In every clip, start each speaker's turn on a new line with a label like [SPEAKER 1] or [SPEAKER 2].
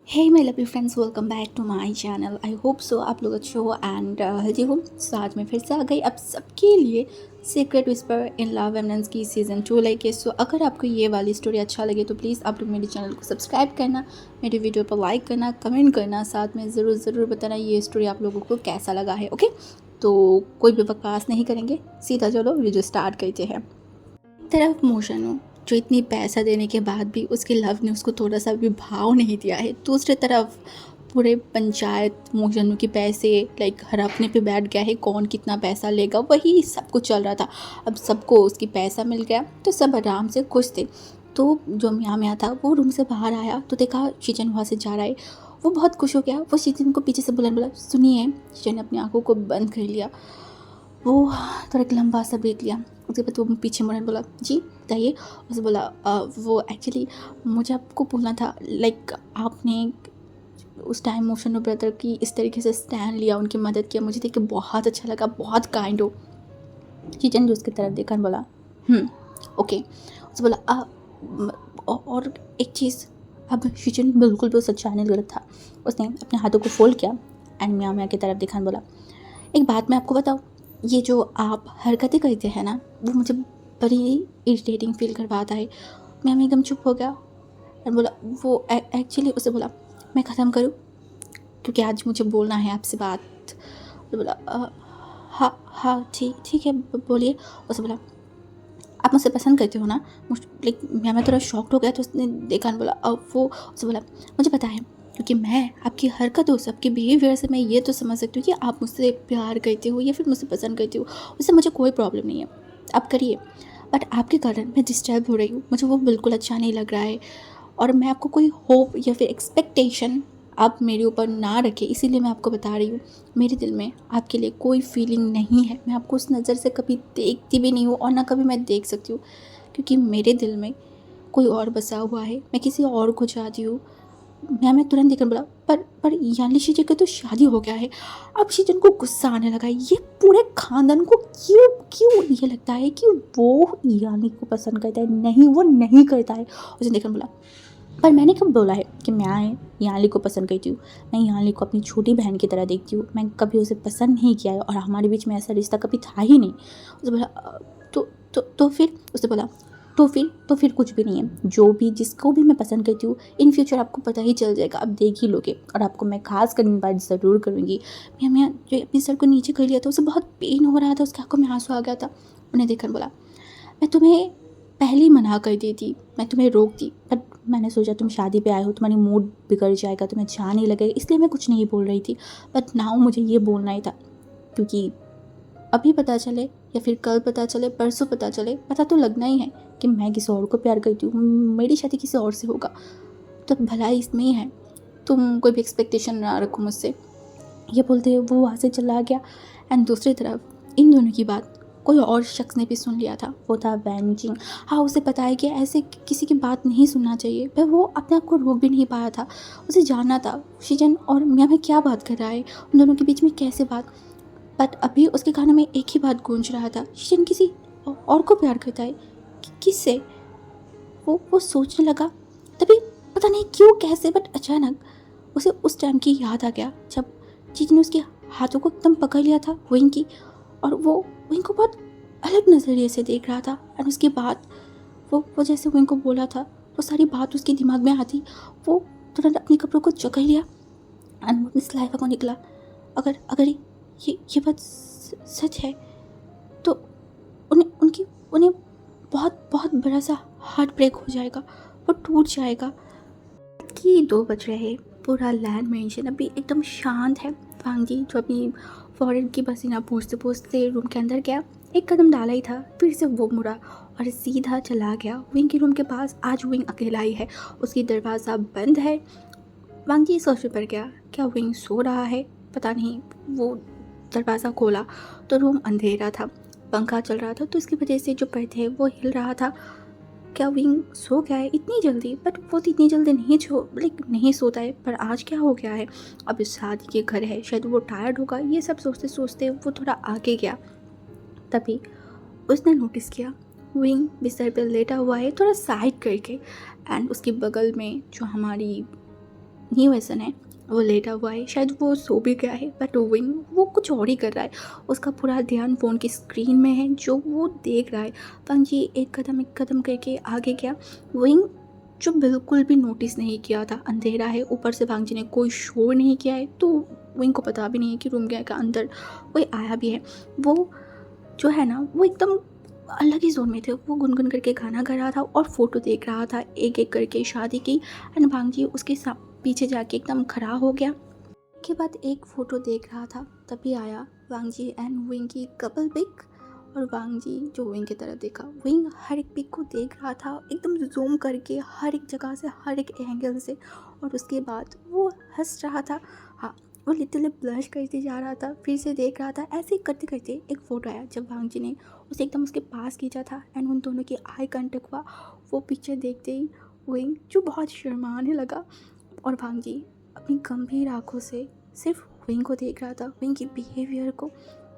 [SPEAKER 1] Hey my lovely friends, welcome back to my channel. I hope so आप लोग अच्छे हो एंड हेल्दी हो। सो आज मैं फिर से आ गई आप सबके लिए सीक्रेट विस्पर इन लव एमनेंस की सीज़न 2 लेके। सो अगर आपको ये वाली स्टोरी अच्छा लगे तो प्लीज़ आप लोग मेरे चैनल को सब्सक्राइब करना, मेरे वीडियो पर लाइक करना, कमेंट करना, साथ में ज़रूर बताना ये स्टोरी आप लोगों को कैसा लगा है। ओके, तो कोई भी बकवास नहीं करेंगे, सीधा चलो वीडियो स्टार्ट करते हैं। तरफ मोशन हो जो इतनी पैसा देने के बाद भी उसके लव ने उसको थोड़ा सा भी भाव नहीं दिया है। दूसरी तरफ पूरे पंचायत मोजनू के पैसे हड़पने पे बैठ गया है, कौन कितना पैसा लेगा वही सब कुछ चल रहा था। अब सबको उसकी पैसा मिल गया तो सब आराम से खुश थे। तो जो मियाँ था वो रूम से बाहर आया तो देखा शीजन वहाँ से जा रहा है। वो बहुत खुश हो गया। वो शीजन को पीछे से बोला सुनिए। शीजन ने अपनी आंखों को बंद कर लिया। वो थोड़ा एक लंबा सा ब्रेक लिया। उसके बाद वो पीछे मुड़न बोला जी बताइए। उसने बोला वो एक्चुअली मुझे आपको बोलना था आपने उस टाइम मोशन ब्रदर की इस तरीके से स्टैंड लिया, उनकी मदद किया, मुझे देख के बहुत अच्छा लगा, बहुत काइंड हो। चीचन जो उसकी तरफ देखा बोला ओके। उसने बोला और एक चीज़। अब शीचन बिल्कुल भी सच्चाई नहीं गलत था। उसने अपने हाथों को फोल्ड किया एंड मियाँ की तरफ देखा बोला एक बात मैं आपको बताऊँ, ये जो आप हरकतें करते हैं ना वो मुझे बड़ी इरिटेटिंग फील करवाता है। मैं एकदम चुप हो गया और बोला वो एक्चुअली उसे बोला मैं ख़त्म करूँ क्योंकि आज मुझे बोलना है आपसे बात। तो बोला हाँ हाँ ठीक है बोलिए। उसे बोला आप मुझसे पसंद करते हो ना। मैं थोड़ा शॉक्ड हो गया तो उसने देखा बोला वो उसे बोला मुझे पता है क्योंकि मैं आपकी हरकतों से, आपके बिहेवियर से मैं ये तो समझ सकती हूँ कि आप मुझसे प्यार करते हो या फिर मुझसे पसंद करते हो। उससे मुझे कोई प्रॉब्लम नहीं है, आप करिए। बट आपके कारण मैं डिस्टर्ब हो रही हूँ, मुझे वो बिल्कुल अच्छा नहीं लग रहा है और मैं आपको कोई होप या फिर एक्सपेक्टेशन आप मेरे ऊपर ना रखें, इसीलिए मैं आपको बता रही हूँ। मेरे दिल में आपके लिए कोई फीलिंग नहीं है। मैं आपको उस नज़र से कभी देखती भी नहीं हूँ और ना कभी मैं देख सकती हूँ क्योंकि मेरे दिल में कोई और बसा हुआ है, मैं किसी और को चाहती हूँ। मैं तुरंत देखकर बोला पर यानी शीजन की तो शादी हो गया है। अब शीजन को गुस्सा आने लगा। ये पूरे खानदान को क्यों क्यों ये लगता है कि वो यानी को पसंद करता है। नहीं, वो नहीं करता है। उसने देखकर बोला पर मैंने कब बोला है कि मैं याली को पसंद करती हूँ। मैं याली को अपनी छोटी बहन की तरह देखती हूँ। मैं कभी उसे पसंद नहीं किया है और हमारे बीच में ऐसा रिश्ता कभी था ही नहीं। उसने बोला तो फिर उसने बोला तो फिर कुछ भी नहीं है। जो भी जिसको भी मैं पसंद करती हूँ इन फ्यूचर आपको पता ही चल जाएगा, आप देख ही लोगे और आपको मैं खास कर इनवाइट ज़रूर करूँगी। मैं जो अपने सर को नीचे कर लिया था उसे बहुत पेन हो रहा था, उसकी आंखों में आंसू आ गया था। उन्हें देखकर बोला मैं तुम्हें पहले ही मना कर दी थी, मैं तुम्हें रोक दी, बट मैंने सोचा तुम शादी पे आए हो, तुम्हारी मूड बिगड़ जाएगा, तुम्हें अच्छा नहीं लगेगा, इसलिए मैं कुछ नहीं बोल रही थी। बट नाउ मुझे ये बोलना ही था क्योंकि अभी पता चले या फिर कल पता चले, परसों पता चले, पता तो लगना ही है कि मैं किसी और को प्यार करती हूँ, मेरी शादी किसी और से होगा। तो भलाई इसमें ही है, तुम कोई भी एक्सपेक्टेशन ना रखो मुझसे। ये बोलते हुए वो वहाँ से चला गया। एंड दूसरी तरफ इन दोनों की बात कोई और शख्स ने भी सुन लिया था। वो था वैन जिंग। हाँ, उसे पता है कि ऐसे किसी की बात नहीं सुनना चाहिए, पर वो अपने आप को रोक भी नहीं पाया था। उसे जानना था शीजन और मियाँ में क्या बात कर रहा है, उन दोनों के बीच में कैसे बात। बट अभी उसके कानों में एक ही बात गूंज रहा था, शीजन किसी और को प्यार करता है। किससे? वो सोचने लगा। तभी पता नहीं क्यों कैसे बट अचानक उसे उस टाइम की याद आ गया जब चीज ने उसके हाथों को एकदम पकड़ लिया था विंग की, और वो विंग को बहुत अलग नज़रिए से देख रहा था। एंड उसके बाद वो जैसे विंग को बोला था वो सारी बात उसके दिमाग में आती। वो तुरंत अपने कपड़ों को जकड़ लिया एंड अपनी सलाइवा को निकला। अगर अगर ये बात सच है तो उन्हें बहुत बहुत बड़ा सा हार्ट ब्रेक हो जाएगा, वो टूट जाएगा। कि 2 बज रहे, पूरा लैंड मेंशन अभी एकदम शांत है। फांगी जो अपनी फॉरेन की पसीना पोंछते पोंछते रूम के अंदर गया, एक कदम डाला ही था फिर से वो मुड़ा और सीधा चला गया विंग के रूम के पास। आज विंग अकेला ही है, उसकी दरवाज़ा बंद है। वांगी सोचने पर गया क्या विंग सो रहा है, पता नहीं। वो दरवाज़ा खोला तो रूम अंधेरा था, पंखा चल रहा था तो इसकी वजह से जो पर्दे वो हिल रहा था। क्या विंग सो गया है इतनी जल्दी? बट वो तो इतनी जल्दी नहीं सोता है, पर आज क्या हो गया है? अब इस शादी के घर है, शायद वो टायर्ड होगा। ये सब सोचते सोचते वो थोड़ा आगे गया। तभी उसने नोटिस किया विंग बिस्तर पर लेटा हुआ है थोड़ा साइड करके। एंड उसके बगल में जो हमारी न्यू एसन है, वो लेटा हुआ है, शायद वो सो भी गया है, बट विंग वो कुछ और ही कर रहा है। उसका पूरा ध्यान फ़ोन की स्क्रीन में है जो वो देख रहा है। पंजी एक कदम करके आगे गया। विंग जो बिल्कुल भी नोटिस नहीं किया था, अंधेरा है, ऊपर से भांजी ने कोई शोर नहीं किया है, तो विंग को पता भी नहीं है कि रूम के अंदर कोई आया भी है। वो जो है ना, वो एकदम अलग ही जोन में थे। वो गुनगुन करके गाना गा रहा था और फोटो देख रहा था एक एक करके शादी की। एंड भांजी उसके पीछे जाके एकदम खड़ा हो गया। के बाद एक फ़ोटो देख रहा था, तभी आया वांगजी एंड विंग की कपल पिक। और वांगजी जो विंग की तरफ देखा, विंग हर एक पिक को देख रहा था एकदम जूम करके, हर एक जगह से, हर एक एंगल से। और उसके बाद वो हंस रहा था। हाँ, वो लिटिल ब्लश करते जा रहा था, फिर से देख रहा था। ऐसे ही करते करते एक फ़ोटो आया जब वांगजी ने उसे एकदम उसके पास खींचा था एंड उन दोनों की आई कांटेक्ट हुआ। वो पिक्चर देखते ही विंग जो बहुत शर्माने लगा, और भांजी अपनी गंभीर आंखों से सिर्फ विंग को देख रहा था, विंग की बिहेवियर को,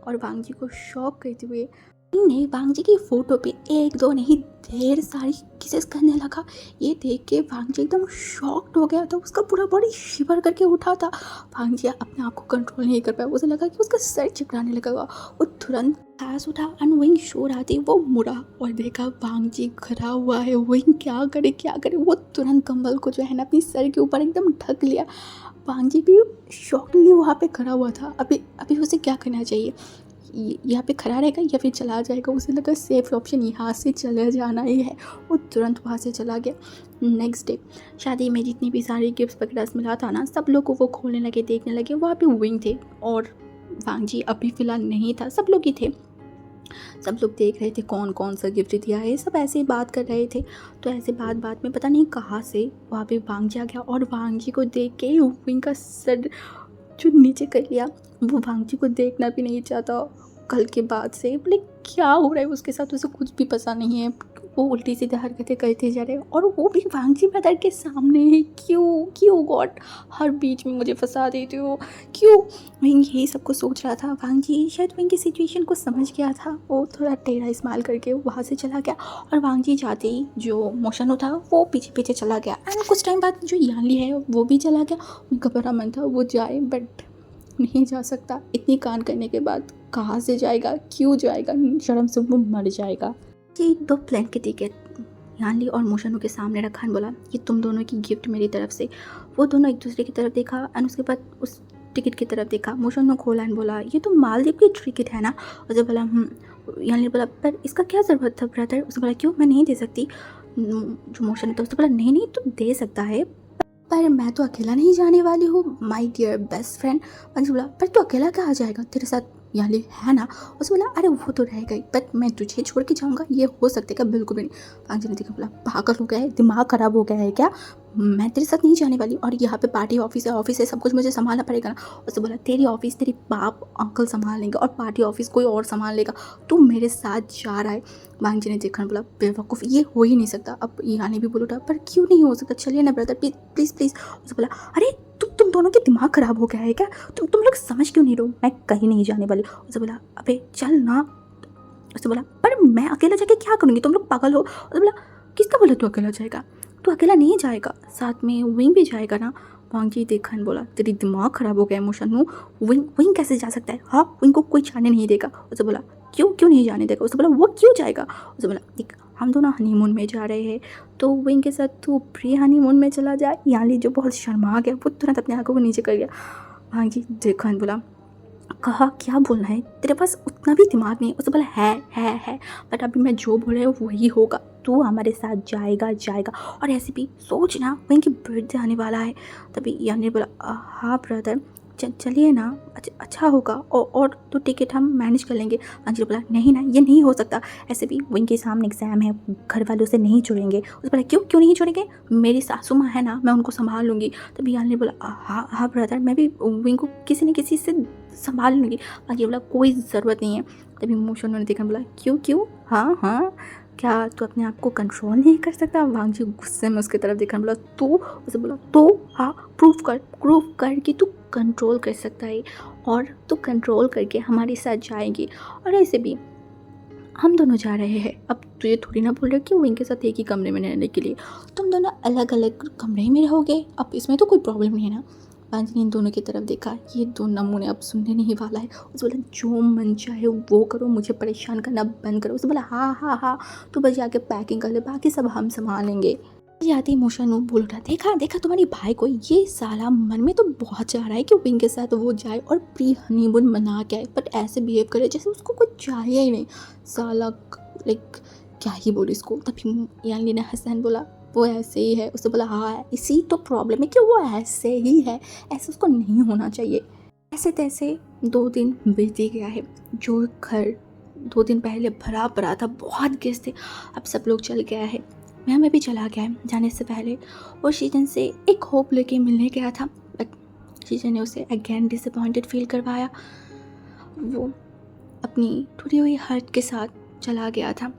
[SPEAKER 1] और वांगजी को शॉक करते हुए विंग ने वांगजी की फ़ोटो पे एक दो नहीं ढेर सारी किसेस करने लगा। ये देख के वांगजी एकदम शॉक्ड हो गया था, उसका पूरा बॉडी शिवर करके उठा था। वांगजी अपने आप को कंट्रोल नहीं कर पाया, उसे लगा कि उसका सर चकराने लगा। वो तुरंत पास उठा एंड विंग शोर आती वो मुड़ा और देखा वांगजी खड़ा हुआ है। विंग क्या करे, वो तुरंत कंबल को जो है ना अपनी सर के ऊपर एकदम ढक लिया। वांगजी भी शॉकिंगली वहाँ पे खड़ा हुआ था। अभी उसे क्या करना चाहिए, यहाँ पे खड़ा रहेगा या फिर चला जाएगा। उसे लगा सेफ ऑप्शन यहाँ से चले जाना ही है। वो तुरंत वहाँ से चला गया। नेक्स्ट डे शादी में जितनी भी सारी गिफ्ट्स वगैरह मिला था ना, सब लोग को वो खोलने लगे, देखने लगे। वहाँ पे विंग थे और वांगजी अभी फ़िलहाल नहीं था, सब लोग ही थे। सब लोग देख रहे थे कौन कौन सा गिफ्ट दिया है, सब ऐसे ही बात कर रहे थे। तो ऐसे बात में पता नहीं कहाँ से वहाँ पे वांगजी आ गया, और वांगजी को देख के विंग का सर जो नीचे कर लिया। वो वांगजी को देखना भी नहीं चाहता कल के बाद से। बोले क्या हो रहा है उसके साथ, उसे कुछ भी पता नहीं है। वो उल्टी सीधी हरकतें करते जा रहे हैं, और वो भी वांगजी ब्रदर के सामने है। क्यों गॉड, हर बीच में मुझे फंसा देते हो, क्यों। विंग यही सब कुछ सोच रहा था। वांगजी शायद विंग की सिचुएशन को समझ गया था। वो थोड़ा टेढ़ा स्माइल करके वहाँ से चला गया, और वांगजी जाते ही जो मोशन था वो पीछे पीछे चला गया। एंड कुछ टाइम बाद जो यानली है वो भी चला गया। उनका बड़ा मन था वो जाए, बट नहीं जा सकता। इतनी कान करने के बाद कहाँ से जाएगा, क्यों जाएगा, शर्म से वो मर जाएगा। ये 2 प्लेन के टिकट यानली और मोशनू के सामने रखा और बोला ये तुम दोनों की गिफ्ट मेरी तरफ से। वो दोनों एक दूसरे की तरफ देखा और उसके बाद उस टिकट की तरफ देखा। मोशनू खोला और बोला ये तो मालदीव की टिकट है ना। उसे बोला यानली बोला पर इसका क्या ज़रूरत था ब्रदर। उसे बोला क्यों, मैं नहीं दे सकती। जो मोशन था उसने बोला नहीं तू दे सकता है, पर मैं तो अकेला नहीं जाने वाली हूँ, माय डियर बेस्ट फ्रेंड। पंच बोला पर तू अकेला कहाँ जाएगा, तेरे साथ याली है ना। उसने बोला अरे वो तो रह गई, बट मैं तुझे छोड़ के जाऊँगा, ये हो सकता है क्या। बिल्कुल भी नहीं। पांच ने देखा, बोला पागल हो गया है, दिमाग खराब हो गया है क्या, मैं तेरे साथ नहीं जाने वाली। और यहाँ पे पार्टी ऑफिस है, सब कुछ मुझे संभालना पड़ेगा ना। उसने बोला तेरी ऑफिस तेरी बाप अंकल संभाल लेंगे, और पार्टी ऑफिस कोई और संभाल लेगा, तू मेरे साथ जा रहा है। वांग जी ने देखा, बोला बेवकूफ़, ये हो ही नहीं सकता। अब यानी भी बोल उठा, पर क्यों नहीं हो सकता, चलिए ना ब्रदर प्लीज़ प्लीज़। उसने बोला अरे तुम दोनों के दिमाग खराब हो गया है क्या, तुम लोग समझ क्यों नहीं रहो, मैं कहीं नहीं जाने वाली। उसने बोला अबे चल ना। उसने बोला पर मैं अकेला जाके क्या करूँगी, तुम लोग पागल हो। उसने बोला किसका बोला तू अकेला जाएगा, तू अकेला नहीं जाएगा, साथ में विंग भी जाएगा ना। वांग जी देखा बोला तेरी दिमाग खराब हो गया इमोशन, विंग कैसे जा सकता है, हाँ विंग को कोई जाने नहीं देगा। उसने बोला क्यों नहीं जाने देगा। उसने बोला वो क्यों जाएगा। उसने बोला देख हम दोनों हनीमून में जा रहे हैं, तो विंग के साथ तू प्री हनीमून में चला जा। याली जो बहुत शर्मा गया वो तुरंत अपने आंखों को नीचे कर गया। वांग जी देखा बोला कहा क्या बोलना है, तेरे पास उतना भी दिमाग नहीं। उसने बोला है बट अभी मैं जो बोल रही हूँ वही होगा, तू हमारे साथ जाएगा। और ऐसे भी सोच ना वहीं की बर्थडे आने वाला है। तभी यानी ने बोला हाँ ब्रदर चलिए ना, अच्छा होगा, और तो टिकट हम मैनेज कर लेंगे। अंजलि बोला नहीं ना ये नहीं हो सकता, ऐसे भी विंग के सामने एग्ज़ाम है, घर वालों से नहीं छोड़ेंगे। उसने बोला क्यों नहीं छोड़ेंगे, मेरी सासू माँ है ना, मैं उनको संभाल लूँगी। तभी यानी ने बोला हाँ ब्रदर मैं भी विंग को किसी न किसी से संभाल लूँगी। अंजलि बोला कोई ज़रूरत नहीं है। तभी मोशन ने देखा, बोला क्यों हाँ क्या तू अपने आप को कंट्रोल नहीं कर सकता। वांग जी गुस्से में उसकी तरफ देखा, बोला तू। उसे बोला तो हाँ प्रूव कर कि तू कंट्रोल कर सकता है, और तू कंट्रोल करके हमारे साथ जाएगी। और ऐसे भी हम दोनों जा रहे हैं। अब तुझे थोड़ी ना बोल रहे कि वो इनके साथ एक ही कमरे में रहने के लिए, तुम दोनों अलग अलग कमरे में रहोगे। अब इसमें तो कोई प्रॉब्लम नहीं है ना। पांच ने इन दोनों की तरफ देखा, ये दो नमूने अब सुनने नहीं वाला है। उसे बोला जो मन चाहे वो करो, मुझे परेशान करना बंद करो। उसे बोला हाँ हाँ हाँ, तो बस जाके पैकिंग कर ले, बाकी सब हम संभाल लेंगे। जाती मोशन बोल उठा, देखा देखा तुम्हारी भाई को, ये साला मन में तो बहुत चाह रहा है कि विंग के साथ वो जाए और प्री हनीमून मना के आए, बट ऐसे बिहेव करे जैसे उसको कुछ चाहिए ही नहीं साला। लाइक क्या ही बोले इसको। तभी यानी ने हसन बोला वो ऐसे ही है। उसने बोला हाँ, इसी तो प्रॉब्लम है कि वो ऐसे ही है, ऐसे उसको नहीं होना चाहिए। ऐसे तैसे 2 दिन बीत गया है। जो घर 2 दिन पहले भरा पड़ा था, बहुत गेस्ट थे, अब सब लोग चल गया है। मैं भी चला गया है जाने से पहले। और शीजन से एक होप लेके मिलने गया था, बट शीजन ने उसे अगेन डिसअपॉइंटेड फील करवाया। वो अपनी टूटी हुई हार्ट के साथ चला गया था।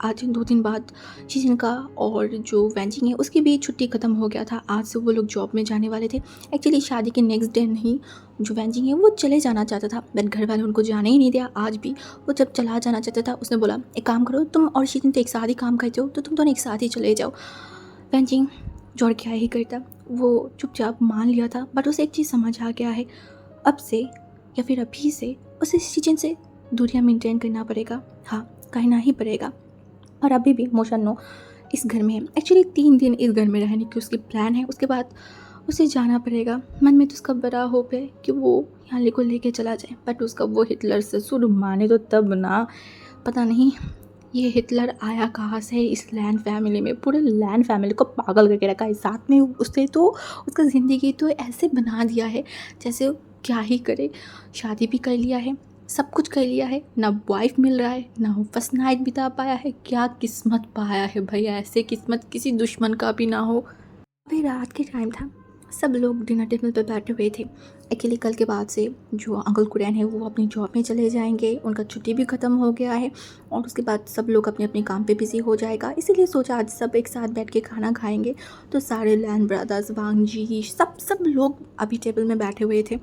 [SPEAKER 1] आज 2 दिन बाद शीजन का और जो वेंजिंग है उसकी भी छुट्टी ख़त्म हो गया था। आज से वो लोग जॉब में जाने वाले थे। एक्चुअली शादी के नेक्स्ट डे नहीं, जो वेंजिंग है वो चले जाना चाहता था, बट घर वाले उनको जाने ही नहीं दिया। आज भी वो जब चला जाना चाहता था, उसने बोला एक काम करो, तुम और शीजन तो एक साथ ही काम करते हो, तो तुम दोनों एक साथ ही चले जाओ। वेंजिंग जोड़ क्या ही करता, वो चुपचाप मान लिया था। बट उसे एक चीज़ समझ आ गया है, अब से या फिर अभी से उसे शीजन से दूरियाँ मेंटेन करना पड़ेगा। हाँ, कहना ही पड़ेगा। और अभी भी मोशनो इस घर में है। एक्चुअली 3 दिन इस घर में रहने की उसकी प्लान है, उसके बाद उसे जाना पड़ेगा। मन में तो उसका बड़ा होप है कि वो याली को लेके चला जाए, बट उसका वो हिटलर ससुर माने तो तब ना। पता नहीं ये हिटलर आया कहाँ से इस लैंड फैमिली में, पूरे लैंड फैमिली को पागल करके रखा है। साथ में उसने तो उसका ज़िंदगी तो ऐसे बना दिया है जैसे क्या ही करे। शादी भी कर लिया है, सब कुछ कर लिया है, ना वाइफ मिल रहा है, ना वो फर्स्ट नाइट बिता पाया है। क्या किस्मत पाया है भैया, ऐसे किस्मत किसी दुश्मन का भी ना हो। अभी रात के टाइम था, सब लोग डिनर टेबल पर बैठे हुए थे। एक्चुअली कल के बाद से जो अंकल कुरैन है वो अपनी जॉब में चले जाएंगे, उनका छुट्टी भी ख़त्म हो गया है और उसके बाद सब लोग अपने अपने काम पे बिजी हो जाएगा। इसीलिए सोचा आज सब एक साथ बैठ के खाना खाएंगे। तो सारे लैन ब्रदर्स, वांगजी, सब लोग अभी टेबल में बैठे हुए थे।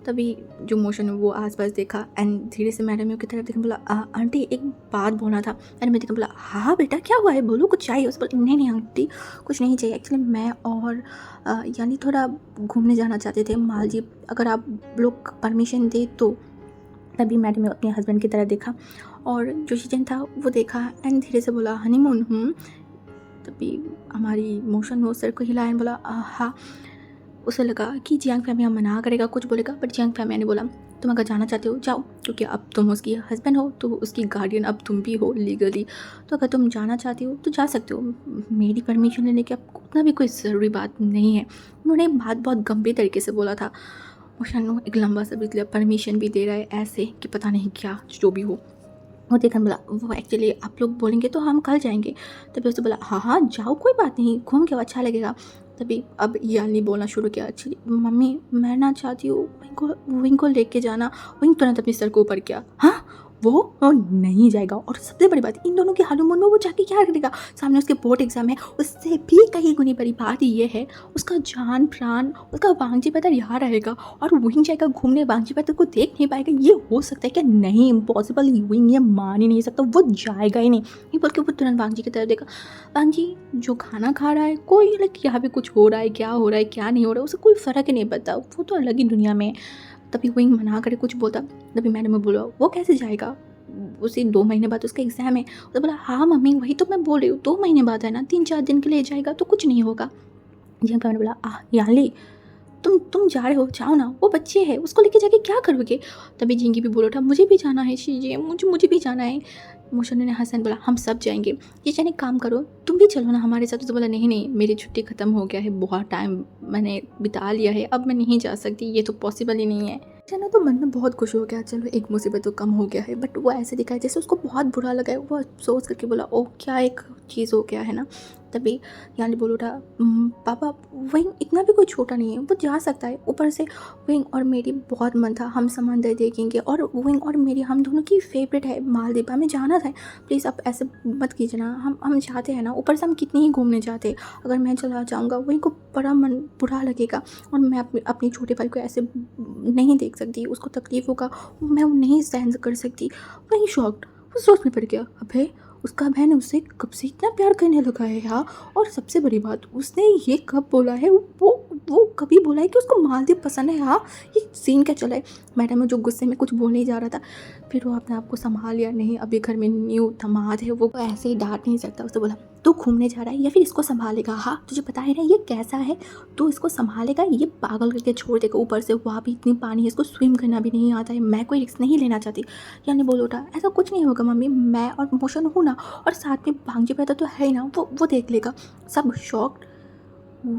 [SPEAKER 1] तभी जो मोशन वो आसपास देखा एंड धीरे से मैडम की तरफ देखा, बोला आंटी एक बात बोलना था। एंड मैं देखा, बोला हाँ बेटा क्या हुआ है, बोलो कुछ चाहिए। उस बोला नहीं आंटी कुछ नहीं चाहिए, एक्चुअली मैं और यानी थोड़ा घूमने जाना चाहते थे मालदीव, अगर आप लोग परमिशन दे तो। तभी मैडम ने अपने हस्बैंड की तरफ देखा और जो शीजन था वो देखा एंड धीरे से बोला हनीमून। तभी हमारी मोशन वो सर को हिलाया एंड बोला हाँ। उसे लगा कि जियांग फैमिया मना करेगा, कुछ बोलेगा, बट जियांग फैमिया ने बोला तुम अगर जाना चाहते हो जाओ, क्योंकि अब तुम उसकी हस्बैंड हो तो उसकी गार्डियन अब तुम भी हो लीगली। तो अगर तुम जाना चाहती हो तो जा सकते हो, मेरी परमिशन लेने की अब उतना भी कोई ज़रूरी बात नहीं है। उन्होंने बात बहुत गंभीर तरीके से बोला था। मोशानो एक लंबा सा बीत लिया, परमिशन भी दे रहा है ऐसे कि पता नहीं क्या जो भी हो। वो देखकर बोला वो एक्चुअली आप लोग बोलेंगे तो हम कल जाएंगे। तभी उसने बोला हाँ हाँ जाओ कोई बात नहीं, घूम के अच्छा लगेगा। तभी अब यानी बोलना शुरू किया, एक्चुअली मम्मी मैं ना चाहती हूँ विंग को लेके जाना। विंग तुरंत अपने सर को ऊपर किया, हाँ वो नहीं जाएगा। और सबसे बड़ी बात इन दोनों के हालूमन में वो जाके क्या करेगा, सामने उसके बोर्ड एग्जाम है। उससे भी कहीं गुनी बड़ी बात ये है उसका जान प्राण उसका वांगजी पैदर यहाँ रहेगा और विंग जाएगा घूमने, वांगजी पैदर को देख नहीं पाएगा। ये हो सकता है क्या, नहीं इम्पॉसिबल, विंग ये मान ही नहीं सकता, वो जाएगा ही नहीं। ये बोल के वो तुरंत वांगजी की तरफ देखा। वांगजी जो खाना खा रहा है, कोई लाइक यहाँ पे कुछ हो रहा है, क्या हो रहा है क्या नहीं हो रहा है उसे कोई फ़र्क ही नहीं पड़ता, वो तो अलग ही दुनिया में है। तभी विंग मना करे कुछ बोलता। तभी मैंने मैं बोला वो कैसे जाएगा, उसी 2 महीने बाद उसका एग्ज़ाम है। तो बोला हाँ मम्मी वही तो मैं बोल रही हूँ, 2 महीने बाद है ना, 3-4 दिन के लिए जाएगा तो कुछ नहीं होगा। जियांग मैंने बोला याली तुम जा रहे हो, जाओ ना, वो बच्चे है उसको लेके जाके क्या करोगे। तभी जिंगी भी बोला था मुझे भी जाना है शीजिए, मुझे भी जाना है। मोशन ने हसन बोला हम सब जाएंगे। ये जाने काम करो तुम भी चलो ना हमारे साथ। तो बोला नहीं मेरी छुट्टी ख़त्म हो गया है, बहुत टाइम मैंने बिता लिया है, अब मैं नहीं जा सकती, ये तो पॉसिबल ही नहीं है। चलो तो मन में बहुत खुश हो गया, चलो एक मुसीबत तो कम हो गया है। बट वो ऐसे दिखा जैसे उसको बहुत बुरा लगा है। वो सोच करके बोला ओ क्या एक चीज़ हो गया है ना। तभी यानी बोल उठा पापा विंग इतना भी कोई छोटा नहीं है, वो जा सकता है। ऊपर से विंग और मेरी बहुत मन था हम समंदर देखेंगे, और विंग और मेरी हम दोनों की फेवरेट है मालदीव, हमें जाना था। प्लीज़ आप ऐसे मत कीजिए ना, हम चाहते हैं ना, ऊपर से हम कितनी ही घूमने जाते हैं। अगर मैं चला जाऊँगा विंग को बड़ा मन बुरा लगेगा और मैं अपनी छोटे भाई को ऐसे नहीं देख सकती, उसको तकलीफ़ होगा, मैं वो नहीं सहन कर सकती। वही शॉक्ड वो सोच में पड़ गया, अबे उसका बहन उससे कब से इतना प्यार करने लगा है यार। और सबसे बड़ी बात, उसने ये कब बोला है, वो कभी बोला है कि उसको मालदीव पसंद है यार। ये सीन क्या चला है। मैडम जो गुस्से में कुछ बोलने ही जा रहा था, फिर वो अपने आप को संभाल लिया, नहीं अभी घर में न्यू दामाद है, वो ऐसे ही डांट नहीं सकता। उसने बोला तू घूमने जा रहा है या फिर इसको संभालेगा, हाँ तुझे पता है ना ये कैसा है, तू इसको संभालेगा, ये पागल करके छोड़ देगा, ऊपर से वहाँ भी इतनी पानी है, इसको स्विम करना भी नहीं आता है, मैं कोई रिस्क नहीं लेना चाहती। यानी बोल उठा, ऐसा कुछ नहीं होगा मम्मी, मैं और मोशन हूँ ना, और साथ में भांजी पैदा तो है ही ना, वो देख लेगा। सब शॉक्ड।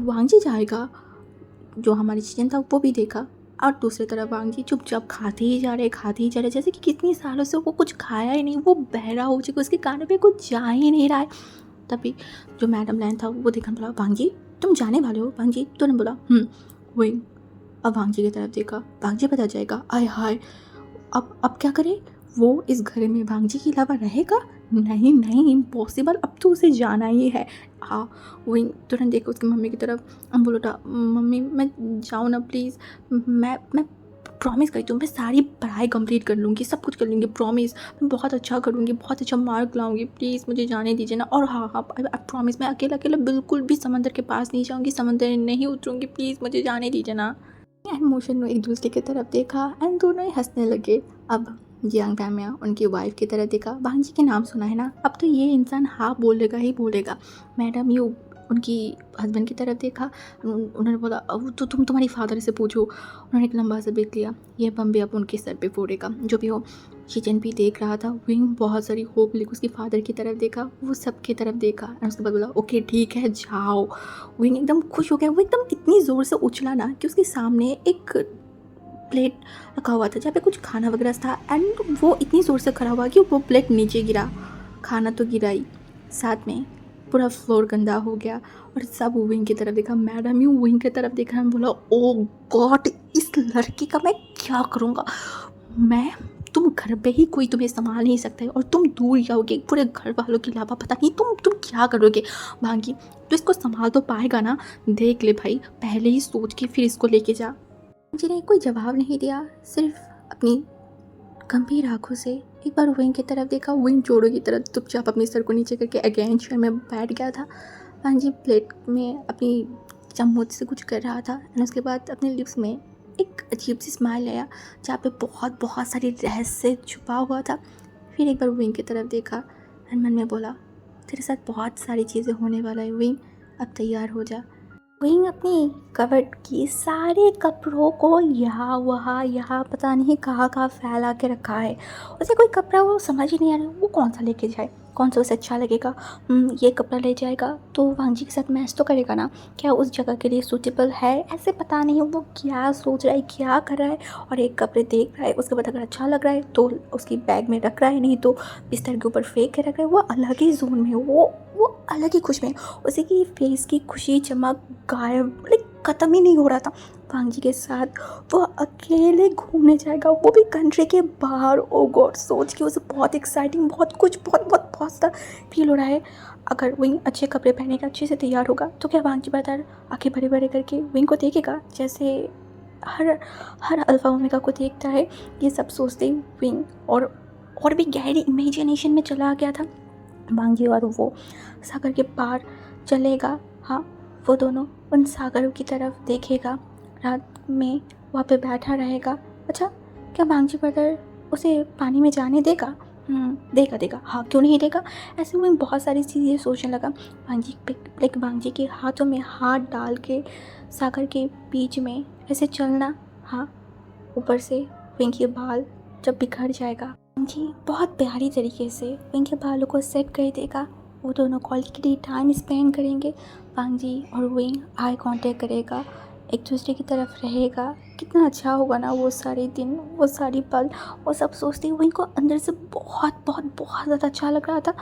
[SPEAKER 1] वांगजी जाएगा, जो हमारी चीज़ें था वो भी देखा, और दूसरी तरफ वांगजी चुपचाप खाते ही जा रहे, जैसे कि कितनी सालों से वो कुछ खाया ही नहीं, वो बहरा हो चुका, उसके कानों पे कुछ जा ही नहीं रहा है। तभी जो मैडम लाइन था वो देखा, बोला वांगजी तुम जाने वाले हो। वांगजी तुरंत बोला वही। अब वांगजी की तरफ देखा, वांगजी पता जाएगा, आय हाय अब क्या करे, वो इस घर में वांगजी के अलावा रहेगा, नहीं इम्पॉसिबल, अब तो उसे जाना ही है। हाँ वही तुरंत देखो उसकी मम्मी की तरफ, बोला मम्मी मैं जाऊँ ना प्लीज़, मैं प्रॉमिस करती हूँ, मैं सारी पढ़ाई कंप्लीट कर लूँगी, सब कुछ कर लूँगी, प्रॉमिस मैं बहुत अच्छा करूँगी, बहुत अच्छा मार्क लाऊँगी, प्लीज़ मुझे जाने दीजिए ना। और हाँ प्रॉमिस मैं अकेला बिल्कुल भी समंदर के पास नहीं जाऊँगी, समंदर में नहीं उतरूँगी, प्लीज़ मुझे जाने दीजिए ना। एंड मोशन ने एक दूसरे की तरफ देखा एंड दोनों ही हंसने लगे। अब जियांग फैमिया उनकी वाइफ की तरफ देखा, भांजी के नाम सुना है ना, अब तो ये इंसान हाँ बोलेगा ही बोलेगा। मैडम यू उनकी हस्बैंड की तरफ देखा, उन्होंने बोला अब तो तुम्हारी फादर से पूछो। उन्होंने एक लंबा सा ब्रेक लिया, ये बम्बे अब उनके सर पे फोड़ेगा। जो भी हो, शिचन भी देख रहा था, विंग बहुत सारी होप लेकर उसके फादर की तरफ देखा, वो सबकी तरफ देखा और उसके बाद बोला ओके ठीक है जाओ। विंग एकदम खुश हो गया, वो एकदम इतनी ज़ोर से उछला ना कि उसके सामने एक प्लेट रखा हुआ था जहाँ पे कुछ खाना वगैरह था, एंड वो इतनी ज़ोर से खड़ा हुआ कि वो प्लेट नीचे गिरा, खाना तो गिरा ही, साथ में पूरा फ्लोर गंदा हो गया। और सब विंग की तरफ देखा, मैडम यू विंग की तरफ देखा, मैं बोला ओ गॉड इस लड़की का मैं क्या करूँगा, तुम घर पे ही कोई तुम्हें संभाल नहीं सकता है और तुम दूर जाओगे पूरे घर वालों के अलावा, पता नहीं तुम क्या करोगे। भांगी तो इसको संभाल तो पाएगा ना, देख ले भाई, पहले ही सोच के फिर इसको लेके जा। जिन्हें कोई जवाब नहीं दिया, सिर्फ अपनी गंभीर आंखों से एक बार विंग की तरफ देखा। विंग जोड़ों की तरफ चुपचाप अपने सर को नीचे करके अगेन चेयर में बैठ गया था। भांजी प्लेट में अपनी चम्मच से कुछ कर रहा था और उसके बाद अपने लिप्स में एक अजीब सी स्माइल आया जहाँ पे बहुत सारी रहस्य छुपा हुआ था। फिर एक बार विंग की तरफ देखा और मन में बोला तेरे साथ बहुत सारी चीज़ें होने वाला है विंग, अब तैयार हो जा। विंग अपनी कबर्ड की सारे कपड़ों को यहाँ पता नहीं कहाँ फैला के रखा है। उसे कोई कपड़ा वो समझ ही नहीं आ रहा वो कौन सा लेके जाए, कौन सा उसे अच्छा लगेगा। ये कपड़ा ले जाएगा तो वांगजी के साथ मैच तो करेगा ना, क्या उस जगह के लिए सूटेबल है, ऐसे पता नहीं वो क्या सोच रहा है, क्या कर रहा है। और एक कपड़े देख रहा है, उसके बाद अगर अच्छा लग रहा है तो उसकी बैग में रख रहा है, नहीं तो बिस्तर के ऊपर फेंक के रख रहा है। वो अलग ही जोन में, वो अलग ही खुश में, उसी की फेस की खुशी चमक गायब, ख़त्म ही नहीं हो रहा था। वांगजी के साथ वो अकेले घूमने जाएगा, वो भी कंट्री के बाहर। ओ गॉड, सोच के उसे बहुत एक्साइटिंग, बहुत सा फील हो रहा है। अगर विंग अच्छे कपड़े पहनेगा, अच्छे से तैयार होगा तो क्या वांगजी बार आंखें भरे भरे करके विंग को देखेगा, जैसे हर अल्फा ओमेगा को देखता है। ये सब सोचते ही विंग और भी गहरी इमेजिनेशन में चला गया था। वांगजी और वो सागर के पार चलेगा, हाँ वो दोनों उन सागरों की तरफ देखेगा, रात में वहाँ पे बैठा रहेगा। अच्छा, क्या वांगजी ब्रदर उसे पानी में जाने देगा? देगा, हाँ क्यों नहीं देगा। ऐसे में बहुत सारी चीज़ें सोचने लगा। वांगजी के हाथों में हाथ डाल के सागर के बीच में ऐसे चलना, हाँ ऊपर से विंग के बाल जब बिखर जाएगा, वांगजी बहुत प्यारी तरीके से विंग के बालों को सेट कर देगा। वो दोनों क्वालिटी टाइम स्पेंड करेंगे। वांगजी और विंग आई कांटेक्ट करेगा, एक दूसरे की तरफ रहेगा। कितना अच्छा होगा ना वो सारे दिन, वो सारी पल। वो सब सोचते हुए विंग को अंदर से बहुत ज़्यादा अच्छा लग रहा था।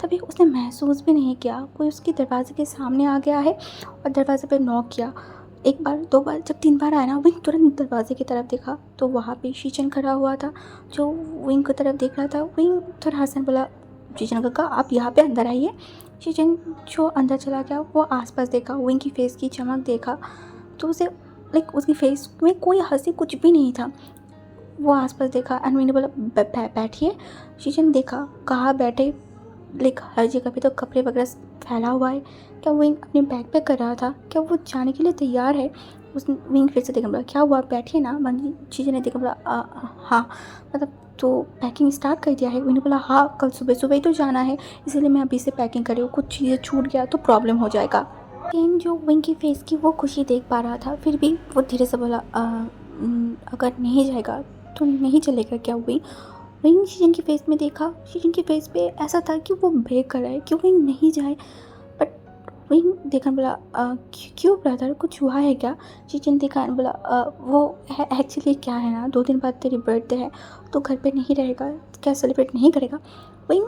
[SPEAKER 1] तभी उसने महसूस भी नहीं किया कोई उसके दरवाजे के सामने आ गया है और दरवाजे पर नॉक किया। एक बार, दो बार, जब 3 बार आया ना, विंग तुरंत दरवाजे की तरफ देखा तो वहाँ पे शीचन खड़ा हुआ था जो विंग की तरफ देख रहा था। विंग थोड़ा हंसने बोला शीचन काका आप यहाँ पे अंदर आइए। शीचन जो अंदर चला गया, वो आसपास देखा, विंग की फेस की चमक देखा तो उसे उसकी फेस में कोई हंसी कुछ भी नहीं था। वो आसपास देखा एंड मैंने बोला बैठिए। शीशा ने देखा, कहाँ बैठे, लाइक हर जगह पे तो कपड़े वगैरह फैला हुआ है। क्या विंग अपने बैग पे कर रहा था? क्या वो जाने के लिए तैयार है? उसने विंग फिर से देखा, बोला क्या हुआ, बैठिए ना। बंदी चीज़ें ने देखा, बोला हाँ मतलब तो पैकिंग स्टार्ट कर दिया है? मैंने बोला हाँ, कल सुबह सुबह ही तो जाना है, इसीलिए मैं अभी से पैकिंग कर रही हूँ, कुछ चीज़ें छूट गया तो प्रॉब्लम हो जाएगा। लेकिन जो विंग की फेस की वो खुशी देख पा रहा था, फिर भी वो धीरे से बोला अगर नहीं जाएगा तो नहीं चलेगा क्या विंग? विंग शीजन की फेस में देखा, शीजन की फेस पे ऐसा था कि वो बेग कर रहा है कि विंग नहीं जाए। बट विंग देखा, बोला क्यों ब्रदर, कुछ हुआ है क्या? शीजन देखा, बोला वो एक्चुअली क्या है ना, 2 दिन बाद तेरी बर्थडे है तो घर पे नहीं रहेगा, क्या सेलिब्रेट नहीं करेगा? विंग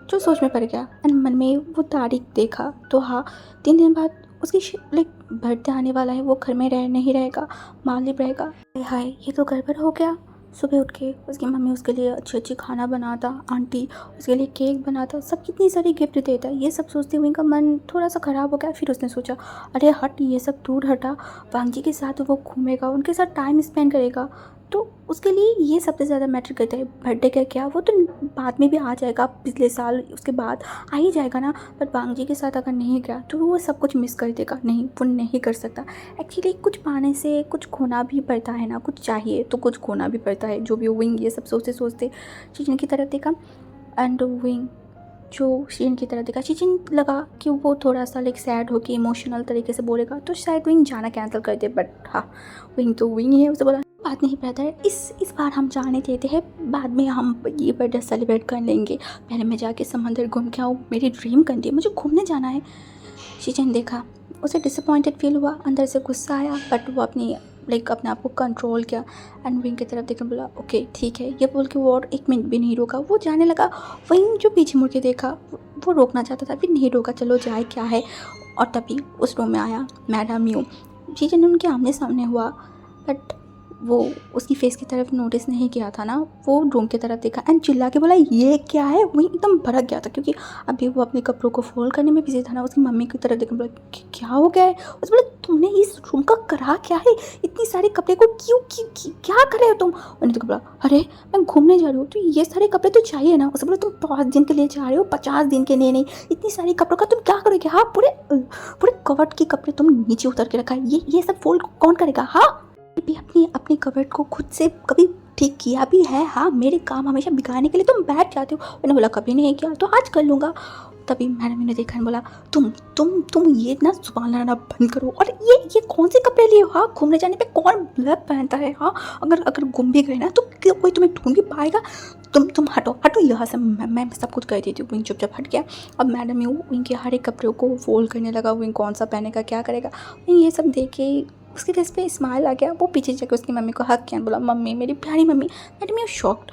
[SPEAKER 1] जो सोच में पड़ गया एंड मन में वो तारीख देखा तो हाँ, 3 दिन बाद उसकी लाइक बर्थडे आने वाला है, वो घर में रह नहीं रहेगा, मालिक रहेगा। हाय हाय, ये तो गड़बड़ हो गया। सुबह उठ के उसकी मम्मी उसके लिए अच्छी अच्छी खाना बनाता, आंटी उसके लिए केक बनाता, सब कितनी सारी गिफ्ट देता। ये सब सोचते हुए उनका मन थोड़ा सा ख़राब हो गया। फिर उसने सोचा अरे हट, ये सब दूर हटा, वांगजी के साथ वो घूमेगा, उनके साथ टाइम स्पेंड करेगा, तो उसके लिए ये सबसे ज़्यादा मैटर करता है। बर्थडे का क्या, वो तो बाद में भी आ जाएगा, पिछले साल उसके बाद आ ही जाएगा ना। पर वांगजी के साथ अगर नहीं गया तो वो सब कुछ मिस कर देगा। नहीं, वो नहीं कर सकता। एक्चुअली कुछ पाने से कुछ खोना भी पड़ता है ना, कुछ चाहिए तो कुछ खोना भी पड़ता है। जो भी विंग ये सब सोचते सोचते शीजन की तरफ देखा एंड विंग जो शीजन की तरफ देखा, शीजन लगा कि वो थोड़ा सा लाइक सैड होकर इमोशनल तरीके से बोलेगा तो शायद विंग जाना कैंसिल कर दे। बट हाँ, विंग तो विंग ही है, उसे बोला बात नहीं ब्रदर, इस बार हम जाने देते हैं, बाद में हम ये बर्थडे सेलिब्रेट कर लेंगे, पहले मैं जाके समंदर घूम के आऊँ, मेरी ड्रीम करती है, मुझे घूमने जाना है। शीजन देखा, उसे डिसअपॉइंटेड फील हुआ, अंदर से गुस्सा आया, बट वो अपनी लाइक अपने आप को कंट्रोल किया एंड विंग की तरफ देखकर बोला ओके ठीक है, ये बोल के वो और 1 मिनट भी नहीं रोका, वो जाने लगा। विंग जो पीछे मुड़ के देखा, वो रोकना चाहता था, फिर नहीं रोका, चलो जाए क्या है। और तभी उस रूम में आया मैडम यू। शीजन उनके आमने सामने हुआ, बट वो उसकी फेस की तरफ नोटिस नहीं किया था ना, वो रूम की तरफ देखा एंड चिल्ला के बोला ये क्या है। वही एकदम भड़क गया था क्योंकि अभी वो अपने कपड़ों को फोल्ड करने में बिजी था ना। उसकी मम्मी की तरफ देखा, बोला क्या हो गया है? उसे बोला तुमने इस रूम का करा क्या है, इतनी सारे कपड़े को क्यों क्या कर रहे हो तुम? उन्होंने तो बोला अरे मैं घूमने जा रही हूँ तो ये सारे कपड़े तो चाहिए ना। उसे बोला तुम 5 दिन के लिए जा रहे हो, 50 दिन के लिए नहीं, इतनी सारी कपड़ों का तुम क्या करोगे? हाँ, पूरे पूरे कवर्ड के कपड़े तुम नीचे उतर के रखा है, ये सब फोल्ड कौन करेगा? हाँ, भी अपनी कवर्ड को खुद से कभी ठीक किया भी है? हाँ, मेरे काम हमेशा बिगाड़ने के लिए तुम बैठ जाते हो। मैंने बोला कभी नहीं किया तो आज कर लूँगा। तभी मैडम ने देखा, बोला तुम ये ना जुबान लड़ाना बंद करो। और ये कौन से कपड़े लिए हो? हाँ, घूमने जाने पे कौन ब्लैक पहनता है? हाँ, अगर घूम भी गए ना तो कोई तुम्हें ढूंढ भी पाएगा? तुम हटो यहाँ से, मैं सब कुछ कर देती हूँ। विंग चुपचाप हट गया। अब मैडम यू विंग के हर एक कपड़ों को फोल्ड करने लगा। विंग कौन सा पहनेगा, क्या करेगा? विंग ये सब देख के उसके फेस पे स्माइल आ गया। वो पीछे जाकर उसकी मम्मी को हक किया, बोला मम्मी, मेरी प्यारी मम्मी। Madam you shocked.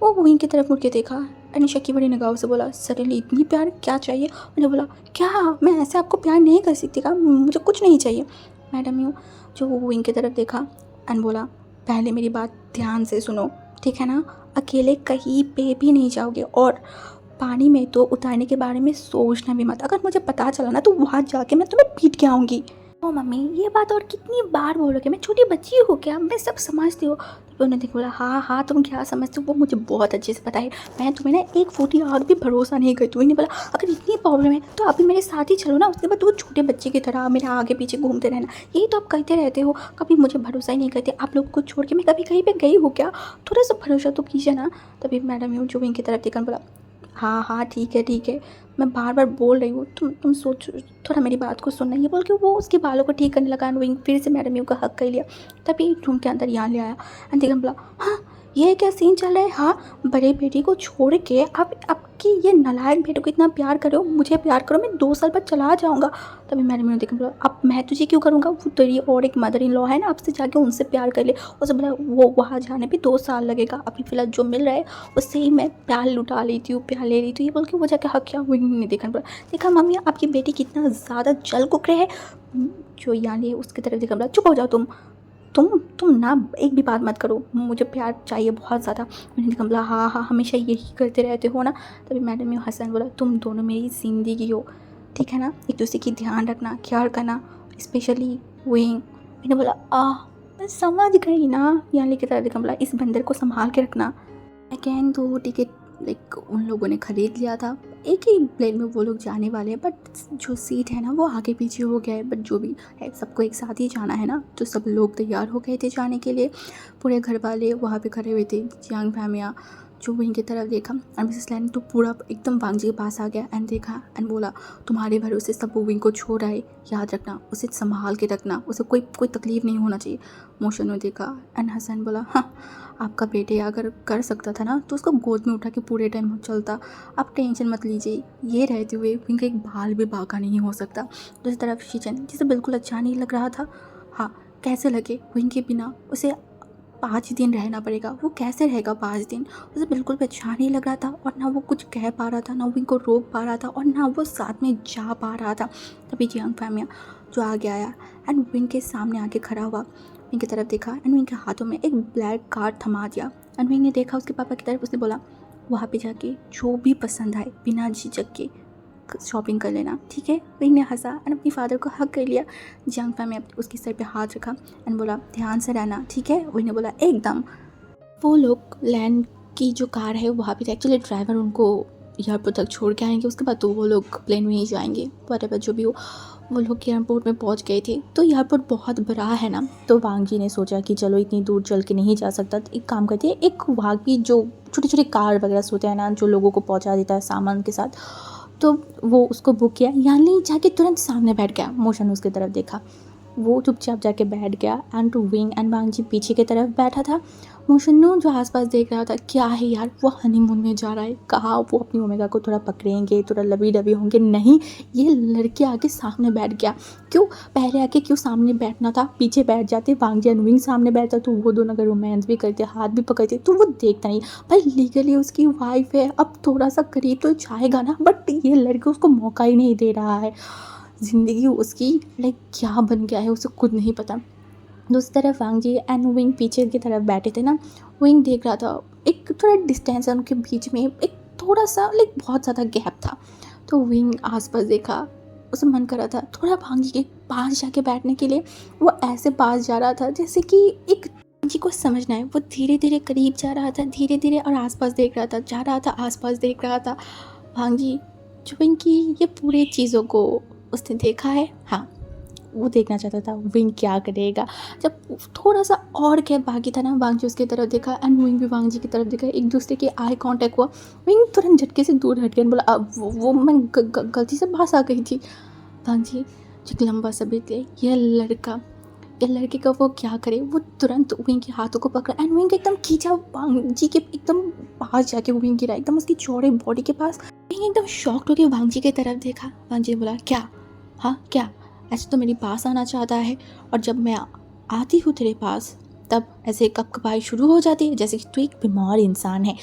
[SPEAKER 1] वो विंग की तरफ मुड़ के देखा, अनिशा की बड़ी निगाहों से बोला सडनली इतनी प्यार, क्या चाहिए? उन्हें बोला क्या मैं ऐसे आपको प्यार नहीं कर सकती का? मुझे कुछ नहीं चाहिए। मैडम यू जो विंग की तरफ देखा एंड बोला पहले मेरी बात ध्यान से सुनो, ठीक है ना? अकेले कहीं पे भी नहीं जाओगे और पानी में तो उतारने के बारे में सोचना भी मत। अगर मुझे पता चला ना तो वहाँ जाके मैं तुम्हें पीट के आऊँगी। ओ मम्मी, ये बात और कितनी बार बोलोगे? मैं छोटी बच्ची हूँ क्या? मैं सब समझती हूँ। तो उन्होंने देखा, बोला हाँ तुम क्या समझती हो वो मुझे बहुत अच्छे से पता है। मैं तुम्हें ना 1 फूटी आग भी भरोसा नहीं करती हूँ। उन्होंने बोला अगर इतनी प्रॉब्लम है तो अभी मेरे साथ ही चलो ना, उसके बाद वो छोटे बच्चे की तरह मेरे आगे पीछे घूमते रहना, यही तो आप करते रहते हो। कभी मुझे भरोसा ही नहीं करते आप लोग को छोड़ के। मैं कभी कहीं पर गई हूँ क्या? थोड़ा सा भरोसा तो कीजिए ना। तभी मैडम यूँ जो इनकी तरफ देखकर बोला हाँ ठीक है, मैं बार बार बोल रही हूँ, तुम सोच, थोड़ा मेरी बात को सुनना। ये बोल के वो उसके बालों को ठीक करने लगा। विंग फिर से मैडम यू का हक कर लिया। तभी रूम के अंदर यहाँ ले आया एंड देखा, बोला हाँ ये क्या सीन चल रहा है? हाँ, बड़े बेटी को छोड़ के आप आपकी ये नालायक बेटे को इतना प्यार करो, मुझे प्यार करो, मैं 2 साल बाद चला जाऊँगा। तभी मैडम ने देखा, बोला अब मैं तुझे क्यों करूँगा? वो तेरी और एक मदर इन लॉ है ना, आपसे जाके उनसे प्यार कर ले। उससे बोला वो वहाँ जाने पे 2 साल लगेगा, अभी फिलहाल जो मिल रहा है उससे ही मैं प्यार लुटा लेती हूँ, प्यार ले रही थी। ये बोल के वो जाके हक किया। विंग ने देखा, बोला देखा मम्मी आपकी बेटी कितना ज़्यादा जल कुक रहे है। जो यानी उसकी तरफ देखा, बोला चुप हो जाओ तुम ना एक भी बात मत करो, मुझे प्यार चाहिए बहुत ज़्यादा। मैंने देखा, बोला हाँ हमेशा यही करते रहते हो ना। तभी मैडम यू हसन, बोला तुम दोनों मेरी ज़िंदगी हो, ठीक है ना? एक दूसरे की ध्यान रखना, ख्याल करना, स्पेशली विंग। मैंने बोला मैं समझ गई ना, यहाँ लेके तरह देखा बोला इस बंदर को संभाल के रखना। अगेन तो टिकट लाइक उन लोगों ने ख़रीद लिया था, एक ही प्लेन में वो लोग जाने वाले हैं, बट जो सीट है ना वो आगे पीछे हो गया है, बट जो भी है सबको एक साथ ही जाना है ना, तो सब लोग तैयार हो गए थे जाने के लिए। पूरे घर वाले वहाँ पे खड़े हुए थे, यंग फैमिलियाँ जो वहीं की तरफ देखा। एंड मिसेस लैन तो पूरा एकदम वांग जी के पास आ गया एंड देखा एंड बोला तुम्हारे भरोसे सब वो विंग को छोड़ आए, याद रखना उसे संभाल के रखना, उसे कोई कोई तकलीफ़ नहीं होना चाहिए। मोशन ने देखा एंड हसन बोला हाँ आपका बेटे अगर कर सकता था ना तो उसको गोद में उठा के पूरे टाइम चलता, आप टेंशन मत लीजिए, ये रहते हुए विंग का एक बाल भी बाका नहीं हो सकता। दूसरी तरफ शिचन जिसे बिल्कुल अच्छा नहीं लग रहा था, हाँ कैसे लगे विंग के बिना उसे 5 दिन रहना पड़ेगा, वो कैसे रहेगा 5 दिन, उसे बिल्कुल भी अच्छा नहीं लग रहा था, और ना वो कुछ कह पा रहा था, ना विंग को रोक पा रहा था, और ना वो साथ में जा पा रहा था। तभी जियांग फैमिया जो आगे आया एंड विंग के सामने आके खड़ा हुआ, विंग की तरफ देखा एंड विंग के हाथों में एक ब्लैक कार्ड थमा दिया। एंड विंग ने देखा उसके पापा की तरफ, उसने बोला वहाँ पे जाके जो भी पसंद आए बिना झिझक के शॉपिंग कर लेना, ठीक है। विंग ने हंसा एंड अपनी फादर को हक कर लिया। जियांग फैमिया उसके सर पे हाथ रखा एंड बोला ध्यान से रहना, ठीक है। विंग ने बोला एकदम। वो लोग लैंड की जो कार है वहाँ पे एक्चुअली ड्राइवर उनको एयरपोर्ट तक छोड़ के आएंगे, उसके बाद तो वो लोग प्लेन में ही जाएंगे, वटेवर जो भी हो। वो लोग एयरपोर्ट में पहुंच गए थे, तो एयरपोर्ट बहुत बड़ा है ना, तो वांग जी ने सोचा कि चलो इतनी दूर चल के नहीं जा सकता, तो एक काम करते हैं, एक वहाँ की जो छोटे छोटे कार वगैरह होते हैं ना जो लोगों को पहुँचा देता है सामान के साथ, तो वो उसको बुक किया। यानी जाके तुरंत सामने बैठ गया। मोशन उसकी तरफ देखा, वो चुपचाप जाके बैठ गया एंड विंग एंड वांग जी पीछे की तरफ बैठा था। मोशन्नू जो आसपास देख रहा था, क्या है यार वो हनीमून में जा रहा है, कहाँ वो अपनी ओमेगा को थोड़ा पकड़ेंगे, थोड़ा लबी डबी होंगे, नहीं ये लड़के आके सामने बैठ गया। क्यों पहले आके क्यों सामने बैठना था, पीछे बैठ जाते, वांग जी एंड विंग सामने बैठता तो वो दोनों अगर रोमांस भी करते, हाथ भी पकड़ते, तो वो देखता नहीं। भाई लीगली उसकी वाइफ है, अब थोड़ा सा करीब तो जाएगा ना, बट ये लड़के उसको मौका ही नहीं दे रहा है। ज़िंदगी उसकी लाइक क्या बन गया है उसे खुद नहीं पता। दूसरी तरफ वांग जी एंड विंग पीछे की तरफ बैठे थे ना, विंग देख रहा था एक थोड़ा डिस्टेंस है उनके बीच में, एक थोड़ा सा लाइक बहुत ज़्यादा गैप था। तो विंग आसपास देखा, उसे मन कर रहा था थोड़ा वांग जी के पास जाके बैठने के लिए। वो ऐसे पास जा रहा था जैसे कि एक जी को समझना है, वो धीरे धीरे करीब जा रहा था, धीरे धीरे, और आसपास देख रहा था, जा रहा था आसपास देख रहा था। वांग जी जो विंग की ये पूरे चीज़ों को उसने देखा है, हाँ वो देखना चाहता था विंग क्या करेगा। जब थोड़ा सा और गैप बाकी था ना, वांग जी उसकी तरफ देखा एंड विंग भी वांग जी की तरफ देखा, एक दूसरे के आई कांटेक्ट हुआ। विंग तुरंत झटके से दूर हट गया, बोला अब वो मैं गलती से पास आ गई थी। वांग जी जो लंबा सा बीत गया, ये लड़के का वो क्या करे, वो तुरंत विंग के हाथों को पकड़ा एंड विंग एकदम खींचा वांग जी के एकदम पास जाके विंग गिरा एकदम उसकी चौड़े बॉडी के पास। विंग एकदम शॉक्ड होकर वांग जी की तरफ देखा। वांग जी ने बोला क्या, हाँ क्या ऐसे तो मेरे पास आना चाहता है, और जब मैं आती हूँ तेरे पास तब ऐसे कपकपाई शुरू हो जाती है, जैसे कि तू एक बीमार इंसान है।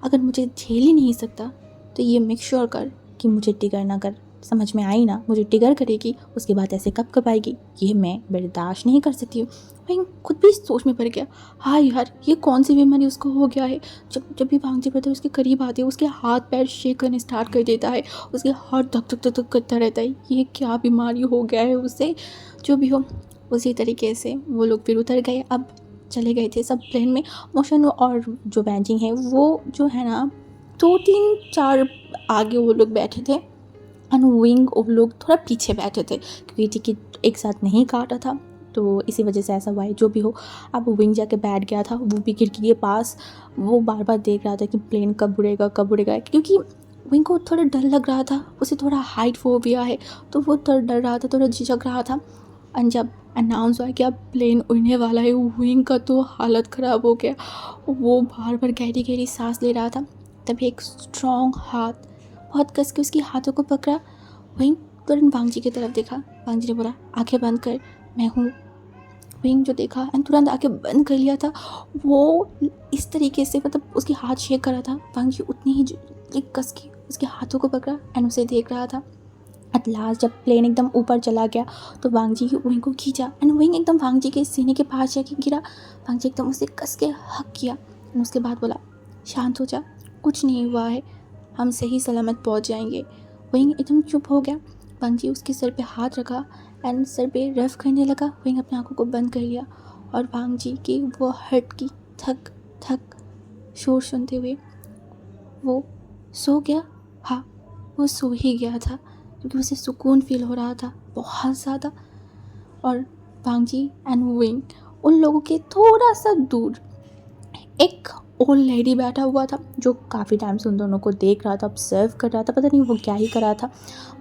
[SPEAKER 1] अगर मुझे झेल ही नहीं सकता तो ये मेक श्योर कर कि मुझे टिगर ना कर, समझ में आई ना, मुझे टिगर करेगी उसके बाद ऐसे कपकपाएगी, ये मैं बर्दाश्त नहीं कर सकती हूँ। मैं खुद भी सोच में पड़ गया, हाँ यार ये कौन सी बीमारी उसको हो गया है। जब जब भी वांग जी पड़ता है उसके करीब आती है, उसके हाथ पैर शेक करने स्टार्ट कर देता है, उसके हार्ट धक धक धक धक करता रहता है, ये क्या बीमारी हो गया है उसे। जो भी हो उसी तरीके से वो लोग फिर उतर गए। अब चले गए थे सब प्लेन में। मोशन और जो बैंजिंग है वो जो है ना 2-3-4 आगे वो लोग बैठे थे एंड विंग वो लोग थोड़ा पीछे बैठे थे, क्योंकि टिकट एक साथ नहीं काटा था, तो इसी वजह से ऐसा हुआ है। जो भी हो अब विंग जाके बैठ गया था, वो भी खिड़की के पास, वो बार बार देख रहा था कि प्लेन कब उड़ेगा, क्योंकि विंग को थोड़ा डर लग रहा था, उसे थोड़ा हाइट फोबिया है, तो वो थोड़ा डर रहा था, थोड़ा झिझक रहा था। एंड जब अनाउंस हुआ कि अब प्लेन उड़ने वाला है, विंग का तो हालत ख़राब हो गया, वो बार बार गहरी गहरी सांस ले रहा था। तभी एक स्ट्रॉन्ग हाथ बहुत कस के उसकी हाथों को पकड़ा। विंग तुरंत वांग जी की तरफ देखा। वांग जी ने बोला आंखें बंद कर, मैं हूँ। विंग जो देखा एंड तुरंत आंखें बंद कर लिया था। वो इस तरीके से मतलब उसके हाथ शेक कर रहा था, वांग जी उतनी ही कस के उसके हाथों को पकड़ा एंड उसे देख रहा था। एट लास्ट जब प्लेन एकदम ऊपर चला गया तो वांग जी विंग को खींचा एंड विंग एकदम वांग जी के सीने के पास जाके गिरा। वांग जी एकदम उसे कस के हक किया एंड उसके बाद बोला शांत हो जा, कुछ नहीं हुआ है, हम सही सलामत पहुंच जाएंगे। विंग एकदम चुप हो गया। वांग जी उसके सर पे हाथ रखा एंड सर पे रफ करने लगा। विंग अपनी आंखों को बंद कर लिया और भांग जी की वो हट की थक थक शोर सुनते हुए वो सो गया। हाँ, वो सो ही गया था क्योंकि उसे सुकून फील हो रहा था बहुत ज़्यादा। और भांग जी एंड विंग उन लोगों के थोड़ा सा दूर एक ओल्ड लेडी बैठा हुआ था जो काफ़ी टाइम से उन दोनों को देख रहा था, ऑब्जर्व कर रहा था, पता नहीं वो क्या ही कर रहा था।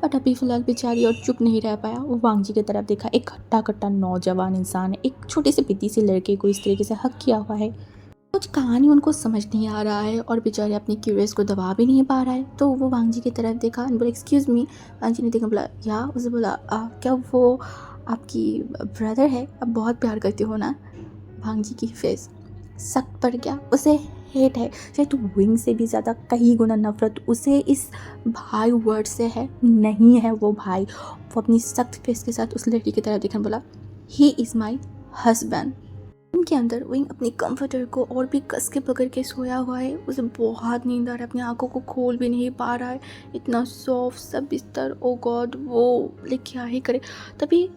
[SPEAKER 1] बट अभी फ़िलहाल बेचारी और चुप नहीं रह पाया। वो वांग जी की तरफ देखा। एक हट्टा कट्टा नौजवान इंसान है, एक छोटे से पिटी से लड़के को इस तरीके से हक किया हुआ है। कुछ कहानी उनको समझ नहीं आ रहा है और बेचारे अपनी क्यूरियस को दबा भी नहीं पा रहा है। तो वो वांग जी की तरफ देखा और बोला एक्सक्यूज़ मी। वांग जी ने देखा, बोला या, उसे बोला क्या वो आपकी ब्रदर है? अब बहुत प्यार करती हो ना? भांग जी की फेस सख्त पड़ गया। उसे हेट है, शायद तो विंग से भी ज़्यादा कई गुना नफरत उसे इस भाई वर्ड से है। नहीं है वो भाई। वो अपनी सख्त फेस के साथ उस लड़की की तरफ देखकर बोला ही इज़ माई हस्बैंड। इनके अंदर विंग अपनी कंफर्टर को और भी कस के पकड़ के सोया हुआ है। उसे बहुत नींद आ रहा है, अपनी आंखों को खोल भी नहीं पा रहा है। इतना सॉफ्ट सा बिस्तर, ओ गॉड, वो लाइक क्या ही करे। तभी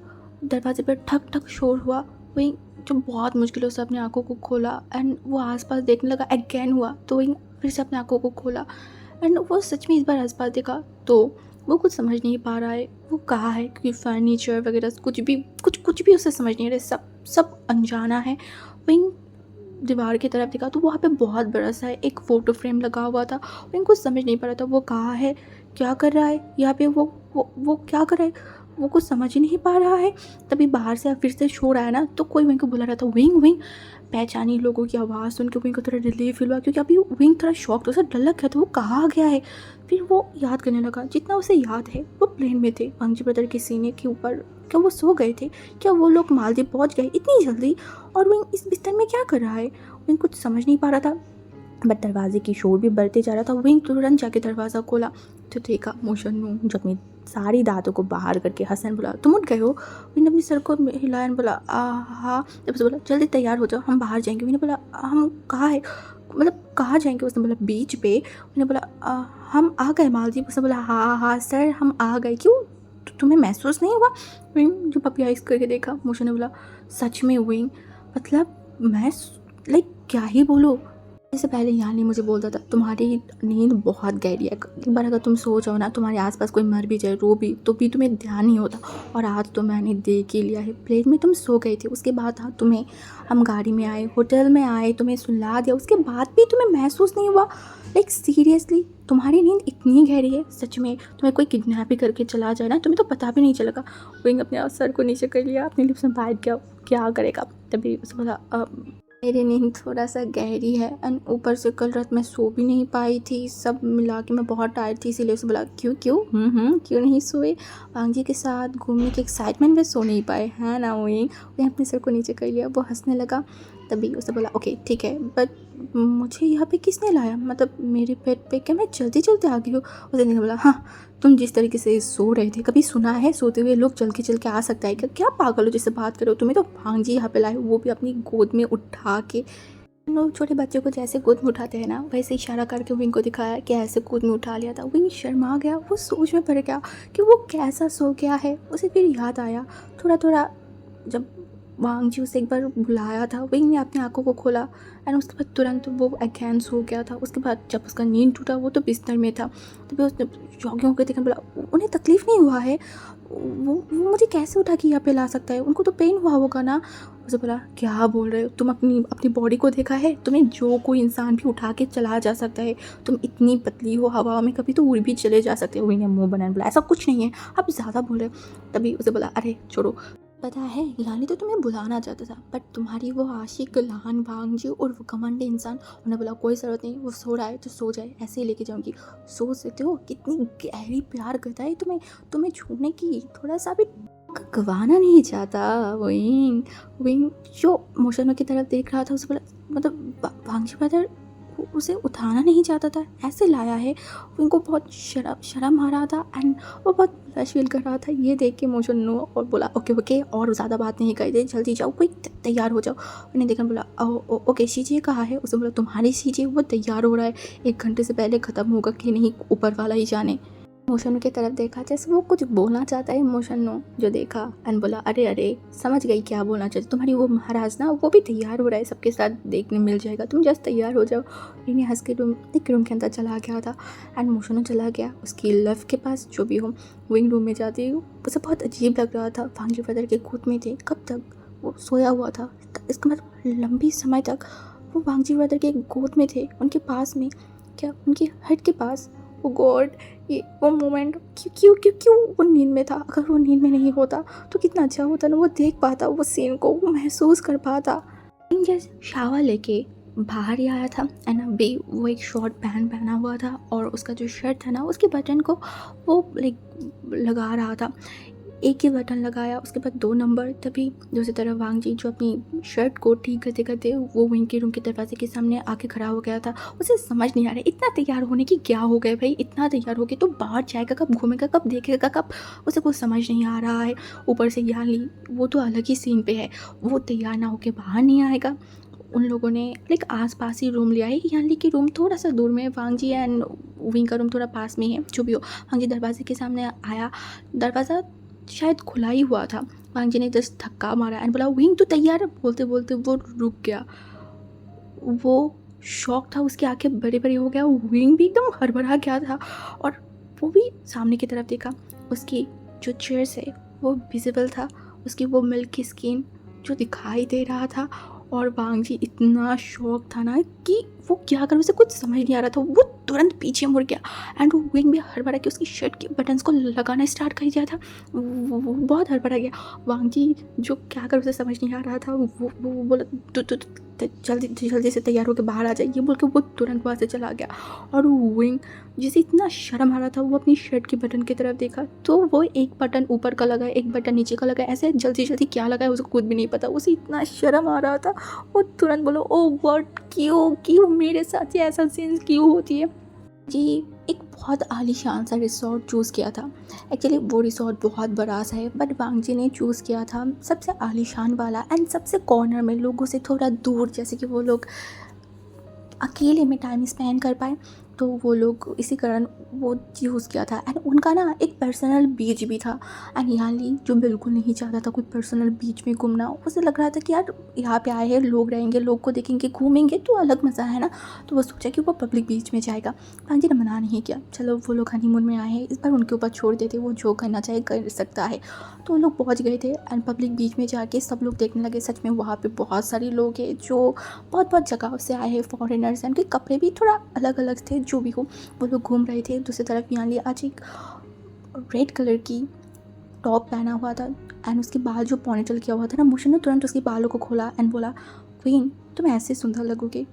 [SPEAKER 1] दरवाजे पर ठक ठक शोर हुआ। विंग जो बहुत मुश्किलों से अपनी आंखों को खोला एंड वो आसपास देखने लगा। अगेन हुआ तो विंग फिर से अपनी आंखों को खोला एंड वो सच में इस बार आसपास देखा तो वो कुछ समझ नहीं पा रहा है वो कहाँ है, क्योंकि फर्नीचर वगैरह कुछ भी उसे समझ नहीं आ रहा है। सब अनजाना है। विंग दीवार की तरफ देखा तो वहाँ पे बहुत बड़ा सा एक फ़ोटो फ्रेम लगा हुआ था। विंग कुछ समझ नहीं पा रहा था वो कहाँ है, क्या कर रहा है यहाँ पे, वो क्या कर रहा है, वो कुछ समझ ही नहीं पा रहा है। तभी बाहर से फिर से शोर आया ना, तो कोई विंग को बुला रहा था। विंग विंग पहचानी लोगों की आवाज़ सुन के विंग को थोड़ा रिलीफ फील हुआ, क्योंकि अभी विंग थोड़ा शॉक तो उसे डर लग गया था वो कहाँ गया है। फिर वो याद करने लगा। जितना उसे याद है वो प्लेन में थे वांग जी ब्रदर के सीने के ऊपर। क्या वो सो गए थे? क्या वो लोग मालदीव पहुंच गए इतनी जल्दी? और विंग इस बिस्तर में क्या कर रहा है? विंग कुछ समझ नहीं पा रहा था। बट दरवाजे की शोर भी बढ़ते जा रहा था। विंग तुरंत जाके दरवाज़ा खोला तो देखा मोशन्नू जो अपनी सारी दांतों को बाहर करके हसन बोला तुम उठ गए हो? विंग अपनी सर को हिलाया बोला हाँ। तब से बोला जल्दी तैयार हो जाओ हम बाहर जाएंगे। विंग ने बोला हम कहाँ है, मतलब कहाँ जाएंगे? उसने बोला बीच पे। उन्होंने बोला हम आ गए मालदीव। उसने बोला हाँ हाँ सर हम आ गए। क्यों, तुम्हें महसूस नहीं हुआ? विंग जो पपी आइस करके देखा। मोशन ने बोला सच में विंग, मतलब मैं लाइक क्या ही बोलूँ। इससे पहले यहाँ नहीं मुझे बोलता था तुम्हारी नींद बहुत गहरी है, एक बार अगर तुम सो जाओ ना, तुम्हारे आसपास कोई मर भी जाए रो भी तो भी तुम्हें ध्यान नहीं होता। और आज तो मैंने देख ही लिया है, प्लेन में तुम सो गए थे, उसके बाद हाँ तुम्हें हम गाड़ी में आए, होटल में आए, तुम्हें सुला दिया, उसके बाद भी तुम्हें महसूस नहीं हुआ? लाइक सीरियसली तुम्हारी नींद इतनी गहरी है? सच में तुम्हें कोई किडनैप भी करके चला जाए ना तुम्हें तो पता भी नहीं चलेगा। विंग अपने सर को नीचे कर लिया, अपने लिप्स में बाइट किया, क्या करेगा। तभी उसने बोला मेरी नींद थोड़ा सा गहरी है एंड ऊपर से कल रात मैं सो भी नहीं पाई थी, सब मिला के मैं बहुत टायर्ड थी, इसीलिए उसे बोला क्यों क्यों क्यों नहीं सोए? वांग जी के साथ घूमने के एक्साइटमेंट में सो नहीं पाए हैं ना? वही अपने सर को नीचे कर लिया, वो हंसने लगा। तभी उसे बोला ओके ठीक है, बट मुझे यहाँ पे किसने लाया, मतलब मेरे बेड पे क्या मैं जल्दी जल्दी आ गई हूँ? उसने बोला हाँ तुम जिस तरीके से सो रहे थे, कभी सुना है सोते हुए लोग चल के आ सकता है क्या? क्या पागल हो जैसे बात करो, तुम्हें तो भांग जी यहाँ पे लाए, वो भी अपनी गोद में उठा के। लोग छोटे बच्चों को जैसे गोद में उठाते हैं ना, वैसे इशारा करके विंग को दिखाया कि ऐसे गोद में उठा लिया था। विंग शर्मा गया, वो सोच में पड़ गया कि वो कैसा सो गया है। उसे फिर याद आया थोड़ा थोड़ा, जब वांग जी उसे एक बार बुलाया था। विंग ने अपनी आंखों को खोला एंड उसके बाद तुरंत वो अगेन सो गया था। उसके बाद जब उसका नींद टूटा वो तो बिस्तर में था। तभी उसने शौकियों होकर देखा, बोला उन्हें तकलीफ़ नहीं हुआ है, वो मुझे कैसे उठा के यहाँ पे ला सकता है, उनको तो पेन हुआ होगा ना? उसे बोला क्या बोल रहे हो तुम, अपनी बॉडी को देखा है? तुम्हें जो कोई इंसान भी उठा के चला जा सकता है, तुम इतनी पतली हो, हवा में कभी तो उड़ भी चले जा सकते हो। विंग ने मुँह बनाने बोला ऐसा कुछ नहीं है, आप ज़्यादा बोल रहे हो। तभी उसे बोला अरे छोड़ो, पता है लानी तो तुम्हें बुलाना चाहता था, बट तुम्हारी वो आशिक लान भांग जी और वो घमंडी इंसान, उन्हें बोला कोई ज़रूरत नहीं, वो सो रहा है तो सो जाए, ऐसे ही लेके जाऊंगी। सोच सकते हो कितनी गहरी प्यार करता है तुम्हें छूने की थोड़ा सा भी गवाना नहीं चाहता। विंग विंग जो मोशन की तरफ देख रहा था उसे बोला, मतलब भांग जी ब्रदर उसे उठाना नहीं चाहता था, ऐसे लाया है। उनको बहुत शर्म आ रहा था एंड वो बहुत ब्लश फील कर रहा था ये देख के मोशन्नो, और बोला ओके ओके और ज़्यादा बात नहीं कर दे, जल्दी जाओ, कोई तैयार हो जाओ। उन्हें देखकर बोला ओके सीजे कहाँ है? उसे बोला तुम्हारी सीजे वो तैयार हो रहा है, 1 घंटे से पहले ख़त्म होगा कि नहीं ऊपर वाला ही जाने। मोशनु की तरफ देखा जैसे वो कुछ बोलना चाहता है। मोशनु जो देखा एंड बोला अरे अरे समझ गई क्या बोलना चाहती तुम्हारी वो महाराज ना वो भी तैयार हो रहा है सबके साथ देखने मिल जाएगा तुम जस्ट तैयार हो जाओ। इन्हें हंस के रूम के अंदर चला गया था एंड मोशनु चला गया उसकी लव के पास जो भी हो। विंग रूम में जाती उसे बहुत अजीब लग रहा था। वांग ब्रदर के गोद में थे कब तक वो सोया हुआ था इसका मतलब लंबी समय तक वो वांग ब्रदर के गोद में थे उनके पास में क्या उनकी हेड के पास। वो गॉड ये वो मोमेंट क्यों क्यों क्यों क्यों वो नींद में था। अगर वो नींद में नहीं होता तो कितना अच्छा होता ना वो देख पाता वो सीन को वो महसूस कर पाता। जैसे शावर लेके बाहर ही आया था एंड अभी वो एक शॉर्ट पैंट पहना हुआ था और उसका जो शर्ट था ना उसके बटन को वो लाइक लगा रहा था। एक ही बटन लगाया उसके बाद 2 नंबर। तभी दूसरी तरफ वांग जी जो अपनी शर्ट को ठीक करते करते वो विंग के रूम के दरवाजे के सामने आके खड़ा हो गया था। उसे समझ नहीं आ रहा इतना तैयार होने की क्या हो गया भाई इतना तैयार हो गया तो बाहर जाएगा कब घूमेगा कब देखेगा कब उसे कुछ समझ नहीं आ रहा है। ऊपर से याली वो तो अलग ही सीन पे है वो तैयार ना होके बाहर नहीं आएगा। उन लोगों ने लाइक आसपास ही रूम लिया है। याली की रूम थोड़ा सा दूर में वांग जी एंड विंग का रूम थोड़ा पास में है जो भी हो। वांग जी दरवाजे के सामने आया दरवाज़ा शायद खुला ही हुआ था। वांग जी ने जस्ट धक्का मारा एंड बोला विंग तो तैयार है। बोलते बोलते वो रुक गया। वो शॉक था उसकी आंखें बड़ी बड़ी हो गया। विंग भी एकदम हड़बड़ा गया था और वो भी सामने की तरफ देखा उसकी जो चेयर्स है वो विजिबल था उसकी वो मिल्क की स्किन जो दिखाई दे रहा था। और वांग जी इतना शॉक था ना कि वो क्या करे उसे कुछ समझ नहीं आ रहा था। वो तुरंत पीछे मुड़ गया एंड वो विंग भी हड़बड़ा के उसकी शर्ट के बटन्स को लगाना स्टार्ट कर दिया था। वो बहुत हड़बड़ा गया। वांग जी जो क्या करे उसे समझ नहीं आ रहा था। वो बोला जल्दी जल्दी से तैयार होकर बाहर आ जाए ये बोल के वो तुरंत वहाँ से चला गया। और विंग जिसे इतना शर्म आ रहा था वो अपनी शर्ट के बटन की तरफ देखा तो वो एक बटन ऊपर का लगा एक बटन नीचे का लगा ऐसे जल्दी जल्दी क्या लगा है उसको खुद भी नहीं पता। उसे इतना शर्म आ रहा था वो तुरंत बोलो ओ व्हाट क्यों क्यों मेरे साथ ये ऐसा सीन क्यों होती है। जी एक बहुत आलीशान सा रिसोर्ट चूज़ किया था। एक्चुअली वो रिसोर्ट बहुत बड़ा सा है बट वांग जी ने चूज़ किया था सबसे आलीशान वाला एंड सबसे कॉर्नर में लोगों से थोड़ा दूर जैसे कि वो लोग अकेले में टाइम स्पेंड कर पाए तो वो लोग इसी कारण वो यूज़ किया था। एंड उनका ना एक पर्सनल बीच भी था एंड याली जो बिल्कुल नहीं चाहता था कोई पर्सनल बीच में घूमना। उसे लग रहा था कि यार यहाँ पे आए हैं लोग रहेंगे लोग को देखेंगे घूमेंगे तो अलग मज़ा है ना। तो वो सोचा कि वो पब्लिक बीच में जाएगा। वांग जी ने मना नहीं किया चलो वो लोग हनीमून में आए हैं इस बार उनके ऊपर छोड़ देते वो जो करना चाहे कर सकता है। तो वो लोग पहुँच गए थे एंड पब्लिक बीच में जाके सब लोग देखने लगे। सच में वहाँ पर बहुत सारे लोग हैं जो बहुत बहुत जगहों से आए हैं फॉरेनर्स एंड उनके कपड़े भी थोड़ा अलग अलग थे जो भी हो वो लोग घूम रहे थे। दूसरी तरफ याली आज एक रेड कलर की टॉप पहना हुआ था एंड उसके बाल जो पॉनीटेल किया हुआ था ना मोशन ने तुरंत उसके बालों को खोला एंड बोला क्वीन तुम ऐसे सुंदर लगोगे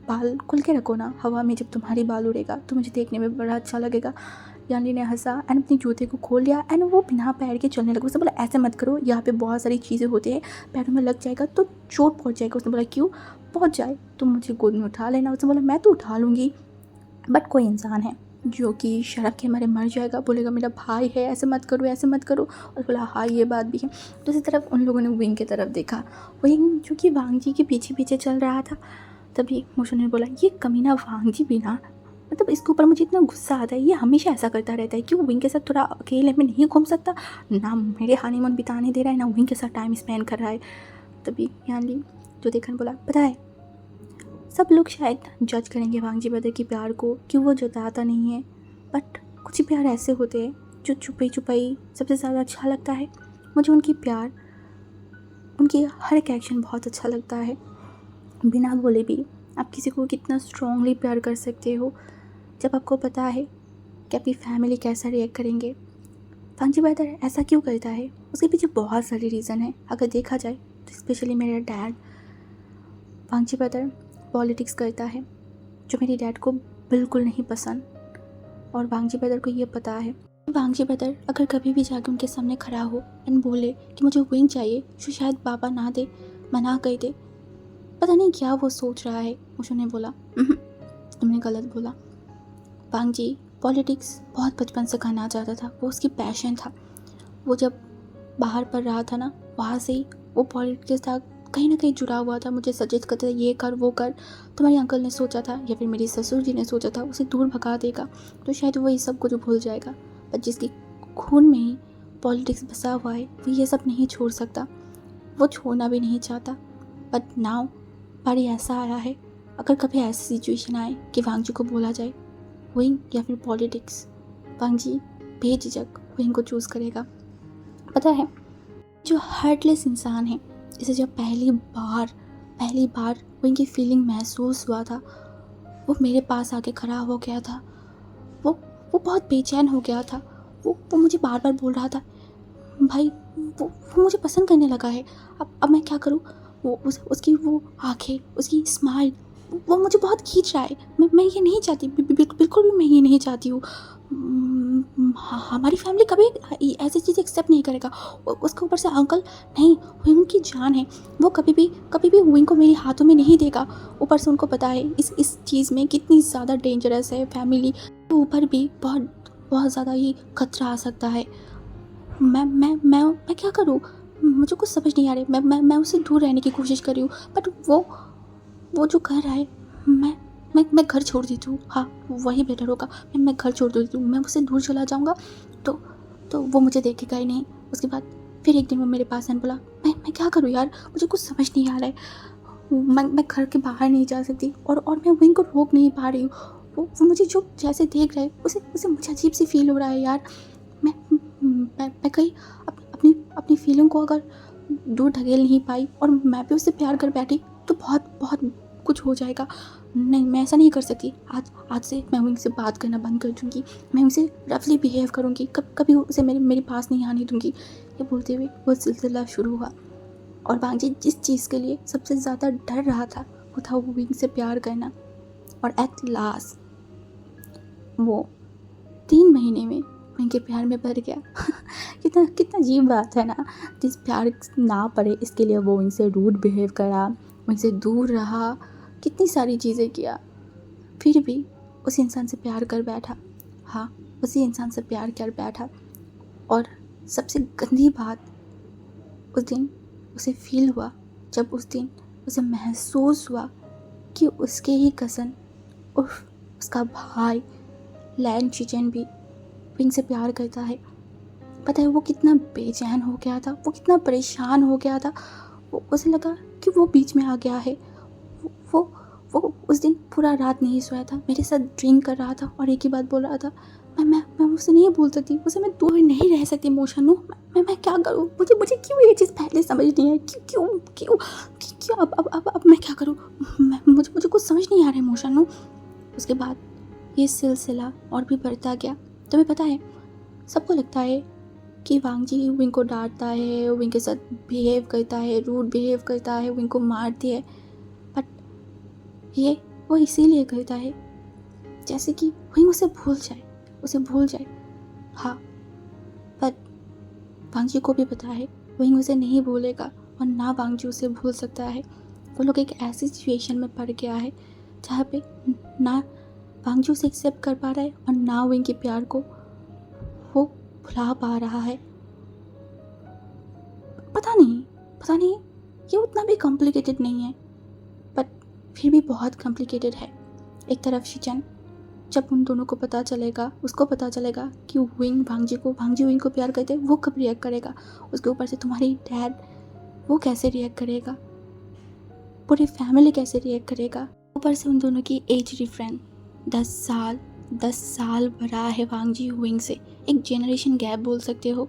[SPEAKER 1] बाल खुल के रखो ना हवा में जब तुम्हारी बाल उड़ेगा तो मुझे देखने में बड़ा अच्छा लगेगा। याली ने हंसा एंड अपनी जूते को खोल लिया एंड वो बिना पैर के चलने लगा। उसने बोला ऐसे मत करो यहाँ पे बहुत सारी चीज़ें होती हैं पैरों में लग जाएगा तो चोट पहुँच जाएगा। उसने बोला क्यों पहुँच जाए तुम मुझे गोद में उठा लेना। उसने बोला मैं तो उठा लूँगी बट कोई इंसान है जो कि शराब के हमारे मर जाएगा बोलेगा मेरा भाई है ऐसे मत करो ऐसे मत करो। और बोला हाँ ये बात भी है। दूसरी तरफ उन लोगों ने विंग की तरफ देखा। विंग जो कि वांग जी के पीछे पीछे चल रहा था। तभी मोशन ने बोला ये कमीना वांग जी भी ना मतलब इसके ऊपर मुझे इतना गुस्सा आता है ये हमेशा ऐसा करता रहता है क्यों विंग के साथ थोड़ा अकेले में नहीं घूम सकता ना मेरे हनीमून बिताने दे रहा है ना विंग के साथ टाइम स्पेंड कर रहा है। तभी याली जो देखने बोला पता है सब लोग शायद जज करेंगे वांग जी ब्रदर की प्यार को कि वो जताता नहीं है बट कुछ प्यार ऐसे होते हैं जो छुपई छुपई सबसे ज़्यादा अच्छा लगता है। मुझे उनकी प्यार उनकी हर एक एक्शन बहुत अच्छा लगता है। बिना बोले भी आप किसी को कितना स्ट्रांगली प्यार कर सकते हो जब आपको पता है कि आपकी फैमिली कैसा रिएक्ट करेंगे। वांग जी ब्रदर ऐसा क्यों करता है उसके पीछे बहुत सारे रीज़न है अगर देखा जाए तो स्पेशली मेरा डैड वांग जी ब्रदर पॉलिटिक्स करता है जो मेरी डैड को बिल्कुल नहीं पसंद और वांग जी ब्रदर को ये पता है। वांग जी ब्रदर अगर कभी भी जाके उनके सामने खड़ा हो एंड बोले कि मुझे विंग चाहिए जो शायद पापा ना दे मना कर दे पता नहीं क्या वो सोच रहा है। उसने बोला तुमने गलत बोला। वांग जी पॉलिटिक्स बहुत बचपन से करना चाहता था वो उसकी पैशन था। वो जब बाहर पढ़ रहा था ना वहाँ से ही वो पॉलिटिक्स के साथ कहीं ना कहीं जुड़ा हुआ था। मुझे सजेस्ट करता था ये कर वो कर। तुम्हारे अंकल ने सोचा था या फिर मेरे ससुर जी ने सोचा था उसे दूर भगा देगा तो शायद वो इस सब कुछ भूल जाएगा पर जिसके खून में ही पॉलिटिक्स बसा हुआ है वो ये सब नहीं छोड़ सकता, वो छोड़ना भी नहीं चाहता। बट नाउ बारी ऐसा आया है, अगर कभी ऐसी सिचुएशन आए कि वांगजी को बोला जाए विंग या फिर पॉलिटिक्स, वांगजी बेझिझक विंग को चूज़ करेगा। पता है, जो हार्टलेस इंसान है, इसे जब पहली बार विंग की फीलिंग महसूस हुआ था, वो मेरे पास आके खड़ा हो गया था। वो बहुत बेचैन हो गया था। वो मुझे बार बार बोल रहा था, भाई वो मुझे पसंद करने लगा है, अब मैं क्या करूँ। उसकी वो आँखें, उसकी स्माइल, वो मुझे बहुत खींच रहा है। मैं ये नहीं चाहती, बिल्कुल भी मैं ये नहीं चाहती हूँ। हमारी फैमिली कभी ऐसी चीज़ एक्सेप्ट नहीं करेगा। उसके ऊपर से अंकल, नहीं, विंग की जान है, वो कभी भी विंग को मेरे हाथों में नहीं देगा। ऊपर से उनको पता है इस चीज़ में कितनी ज़्यादा डेंजरस है फैमिली के ऊपर भी बहुत ज़्यादा ही खतरा आ सकता है। मैं क्या करूँ, मुझे कुछ समझ नहीं आ रहा है। मैं उससे दूर रहने की कोशिश कर रही हूँ, बट वो जो कर रहा है, मैं घर छोड़ देती हूँ। हाँ, वही बेटर होगा। मैं घर छोड़ देती हूँ। मैं उससे दूर चला जाऊँगा तो वो मुझे देखेगा ही नहीं। उसके बाद फिर एक दिन वो मेरे पास आने बोला, मैं क्या करूँ यार, मुझे कुछ समझ नहीं आ रहा है। मैं घर के बाहर नहीं जा सकती और मैं विंग को रोक नहीं पा रही हूँ। वो मुझे जो जैसे देख रहा है उसे मुझे अजीब सी फील हो रहा है यार। मैं कहीं अपनी फीलिंग को अगर दूर ढकेल नहीं पाई और मैं भी उससे प्यार कर बैठी तो बहुत कुछ हो जाएगा। नहीं, मैं ऐसा नहीं कर सकती। आज से मैं विंग से बात करना बंद कर दूँगी। मैं उनसे रफली बिहेव करूँगी, कभी उसे मेरे पास नहीं आने दूँगी। ये बोलते हुए वो सिलसिला शुरू हुआ। और वांगजी जिस चीज़ के लिए सबसे ज़्यादा डर रहा था वो था वो विंग से प्यार करना। और एट लास्ट वो 3 महीने में विंग के प्यार में पड़ गया। कितना अजीब बात है ना। जिस प्यार ना पड़े इसके लिए वो इनसे रूड बिहेव करा, उनसे दूर रहा, कितनी सारी चीज़ें किया, फिर भी उस इंसान से प्यार कर बैठा। हाँ, उसी इंसान से प्यार कर बैठा। और सबसे गंदी बात उस दिन उसे फील हुआ, जब उस दिन उसे महसूस हुआ कि उसके ही कज़न उर्फ उसका भाई लैन चिचन भी विंग से प्यार करता है। पता है वो कितना बेचैन हो गया था, वो कितना परेशान हो गया था। उसे लगा कि वो बीच में आ गया है। वो उस दिन पूरा रात नहीं सोया था, मेरे साथ ड्रिंक कर रहा था और एक ही बात बोल रहा था, मैं उससे नहीं बोल सकती, उसे मैं दूर नहीं रह सकती मोशनु। मैं क्या करूँ, मुझे क्यों ये चीज़ पहले समझ नहीं आई, क्यों अब मैं क्या करूँ। मुझे कुछ समझ नहीं आ रहा है मोशनु। उसके बाद ये सिलसिला और भी बढ़ता गया। तुम्हें पता है, सबको लगता है कि वांगजी विंग को डांटता है, विंग के साथ बिहेव करता है, रूड बिहेव करता है, विंग को मारती है। बट ये वो इसीलिए करता है जैसे कि विंग उसे भूल जाए। हाँ, बट वांगजी को भी पता है विंग उसे नहीं भूलेगा और ना वांगजी उसे भूल सकता है। वो लोग एक ऐसी सिचुएशन में पड़ गया है जहाँ पे ना वांगजी उसे एक्सेप्ट कर पा रहा है और ना विंग के प्यार को वो भुला पा रहा है। पता नहीं ये उतना भी कॉम्प्लिकेटेड नहीं है, बट फिर भी बहुत कॉम्प्लिकेटेड है। एक तरफ शिचन, जब उन दोनों को पता चलेगा, उसको पता चलेगा कि वांगजी विंग को प्यार करते, वो कब रिएक्ट करेगा। उसके ऊपर से तुम्हारी डैड, वो कैसे रिएक्ट करेगा, पूरी फैमिली कैसे रिएक्ट करेगा। ऊपर से उन दोनों की एज डिफरेंस 10 साल बड़ा है वांगजी विंग से। एक जनरेशन गैप बोल सकते हो।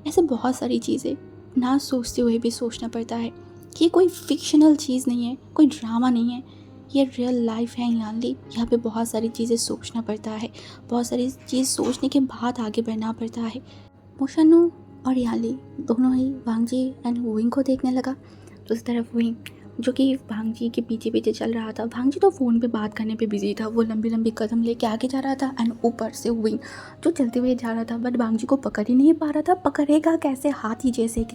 [SPEAKER 1] ऐसे बहुत सारी चीज़ें ना सोचते हुए भी सोचना पड़ता है कि ये कोई फिक्शनल चीज़ नहीं है, कोई ड्रामा नहीं है, ये रियल लाइफ है। यहाँ पे बहुत सारी चीज़ें सोचना पड़ता है, बहुत सारी चीज़ सोचने के बाद आगे बढ़ना पड़ता है। मोशनु और याली दोनों ही वांगजी एंड विंग को देखने लगा। दूसरी तरफ विंग जो कि वांगजी के पीछे चल रहा था। वांगजी तो फ़ोन पे बात करने पे बिजी था, वो लंबी कदम लेके आगे जा रहा था एंड ऊपर से विंग जो चलते हुए जा रहा था, बट वांगजी को पकड़ ही नहीं पा रहा था। पकड़ेगा कैसे, हाथी जैसे एक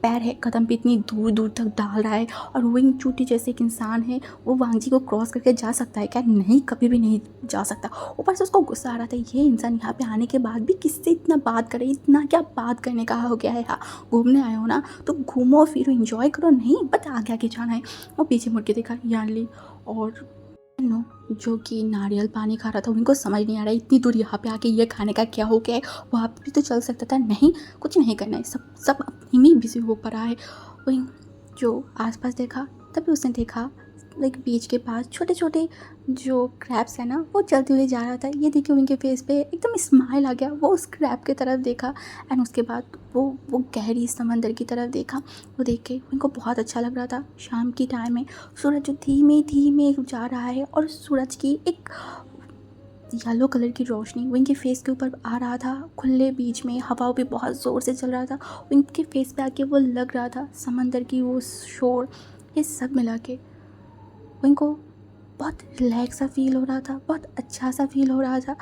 [SPEAKER 1] पैर है, कदम पे इतनी दूर तक डाल रहा है। और विंग चूटी जैसे एक इंसान है, वो वांगजी को क्रॉस करके जा सकता है क्या? नहीं, कभी भी नहीं जा सकता। ऊपर से उसको गुस्सा आ रहा था, ये इंसान यहाँ पे आने के बाद भी किससे इतना बात करे, इतना क्या बात करने का हो गया है। हाँ, घूमने आए हो ना तो घूमो फिरो, इंजॉय करो, नहीं बट आगे जाना है। और पीछे मुड़ के देखा यानली और नो जो कि नारियल पानी खा रहा था, उनको समझ नहीं आ रहा है इतनी दूर यहाँ पे आके ये खाने का क्या हो गया है। वहाँ पे भी तो चल सकता था, नहीं कुछ नहीं करना है, सब सब अपने में बिजी हो पड़ा है। वहीं जो आसपास देखा, तभी उसने देखा लाइक बीच के पास छोटे छोटे जो क्रैब्स है ना, वो चलते हुए जा रहा था। ये देखिए उनके फेस पे एकदम स्माइल आ गया। वो उस क्रैब की तरफ देखा एंड उसके बाद वो गहरी समंदर की तरफ देखा। वो देख के उनको बहुत अच्छा लग रहा था। शाम की टाइम में सूरज जो धीमे धीमे जा रहा है और सूरज की एक येलो कलर की रोशनी विंग के फेस के ऊपर आ रहा था। खुले बीच में हवा भी बहुत ज़ोर से चल रहा था। विंग के फेस पे आके वो लग रहा था समंदर की वो शोर, ये सब मिला के विंग को बहुत रिलैक्स सा फील हो रहा था, बहुत अच्छा सा फील हो रहा था।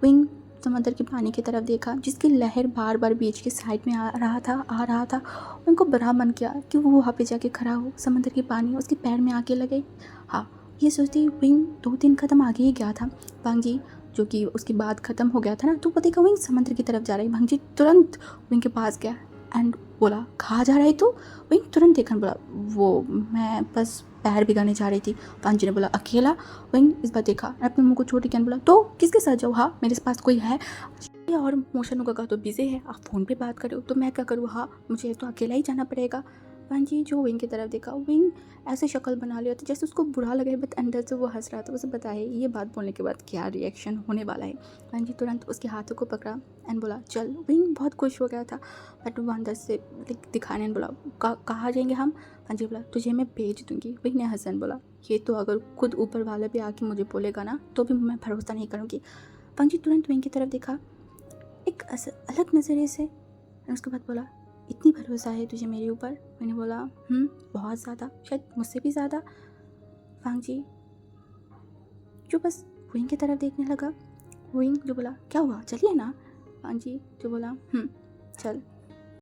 [SPEAKER 1] विंग समंदर के पानी की तरफ देखा जिसकी लहर बार बार बीच के साइड में आ रहा था। उनको बड़ा मन किया कि वो वहाँ पे जाके खड़ा हो, समंदर के पानी उसके पैर में आके लगे। हाँ, ये सोचती विंग 2-3 कदम आगे ही गया था। भांजी जो कि उसके बाद ख़त्म हो गया था ना, तो वो देखा विंग समंदर की तरफ जा रही। भांजी तुरंत विंग के पास गया एंड बोला, कहाँ जा रहा है तू? विंग तुरंत देखकर बोला, वो मैं बस पैर भिगाने जा रही थी। पांजी ने बोला, अकेला? विंग इस बार देखा अपने मुंह को छोड़ के बोला, तो किसके साथ जाऊँ? हाँ, मेरे पास कोई है? और मोशन होगा तो बिजी है, आप फ़ोन पे बात करो तो मैं क्या करूँ? हाँ, मुझे तो अकेला ही जाना पड़ेगा। पांजी जो विंग की तरफ देखा, विंग ऐसे शक्ल बना लिया था जैसे उसको बुरा लगे, बट अंदर से वो हंस रहा था। उसे बताए ये बात बोलने के बाद क्या रिएक्शन होने वाला है। पांजी तुरंत उसके हाथों को पकड़ा एंड बोला, चल। विंग बहुत खुश हो गया था, बट वो अंदर से दिखाने बोला, कहाँ जाएंगे हम? पांजी बोला, तुझे मैं भेज दूंगी। विंग ने हंसन बोला, ये तो अगर खुद ऊपर वाले पे आके मुझे बोलेगा ना, तो भी मैं भरोसा नहीं करूँगी। पांजी तुरंत विंग की तरफ देखा एक अलग नज़रिए से, और उसके बाद बोला, इतनी भरोसा है तुझे मेरे ऊपर? मैंने बोला, बहुत ज़्यादा, शायद मुझसे भी ज़्यादा। फांगजी जो बस विंग की तरफ देखने लगा। विंग जो बोला, क्या हुआ, चलिए ना? फांगजी जो बोला, चल।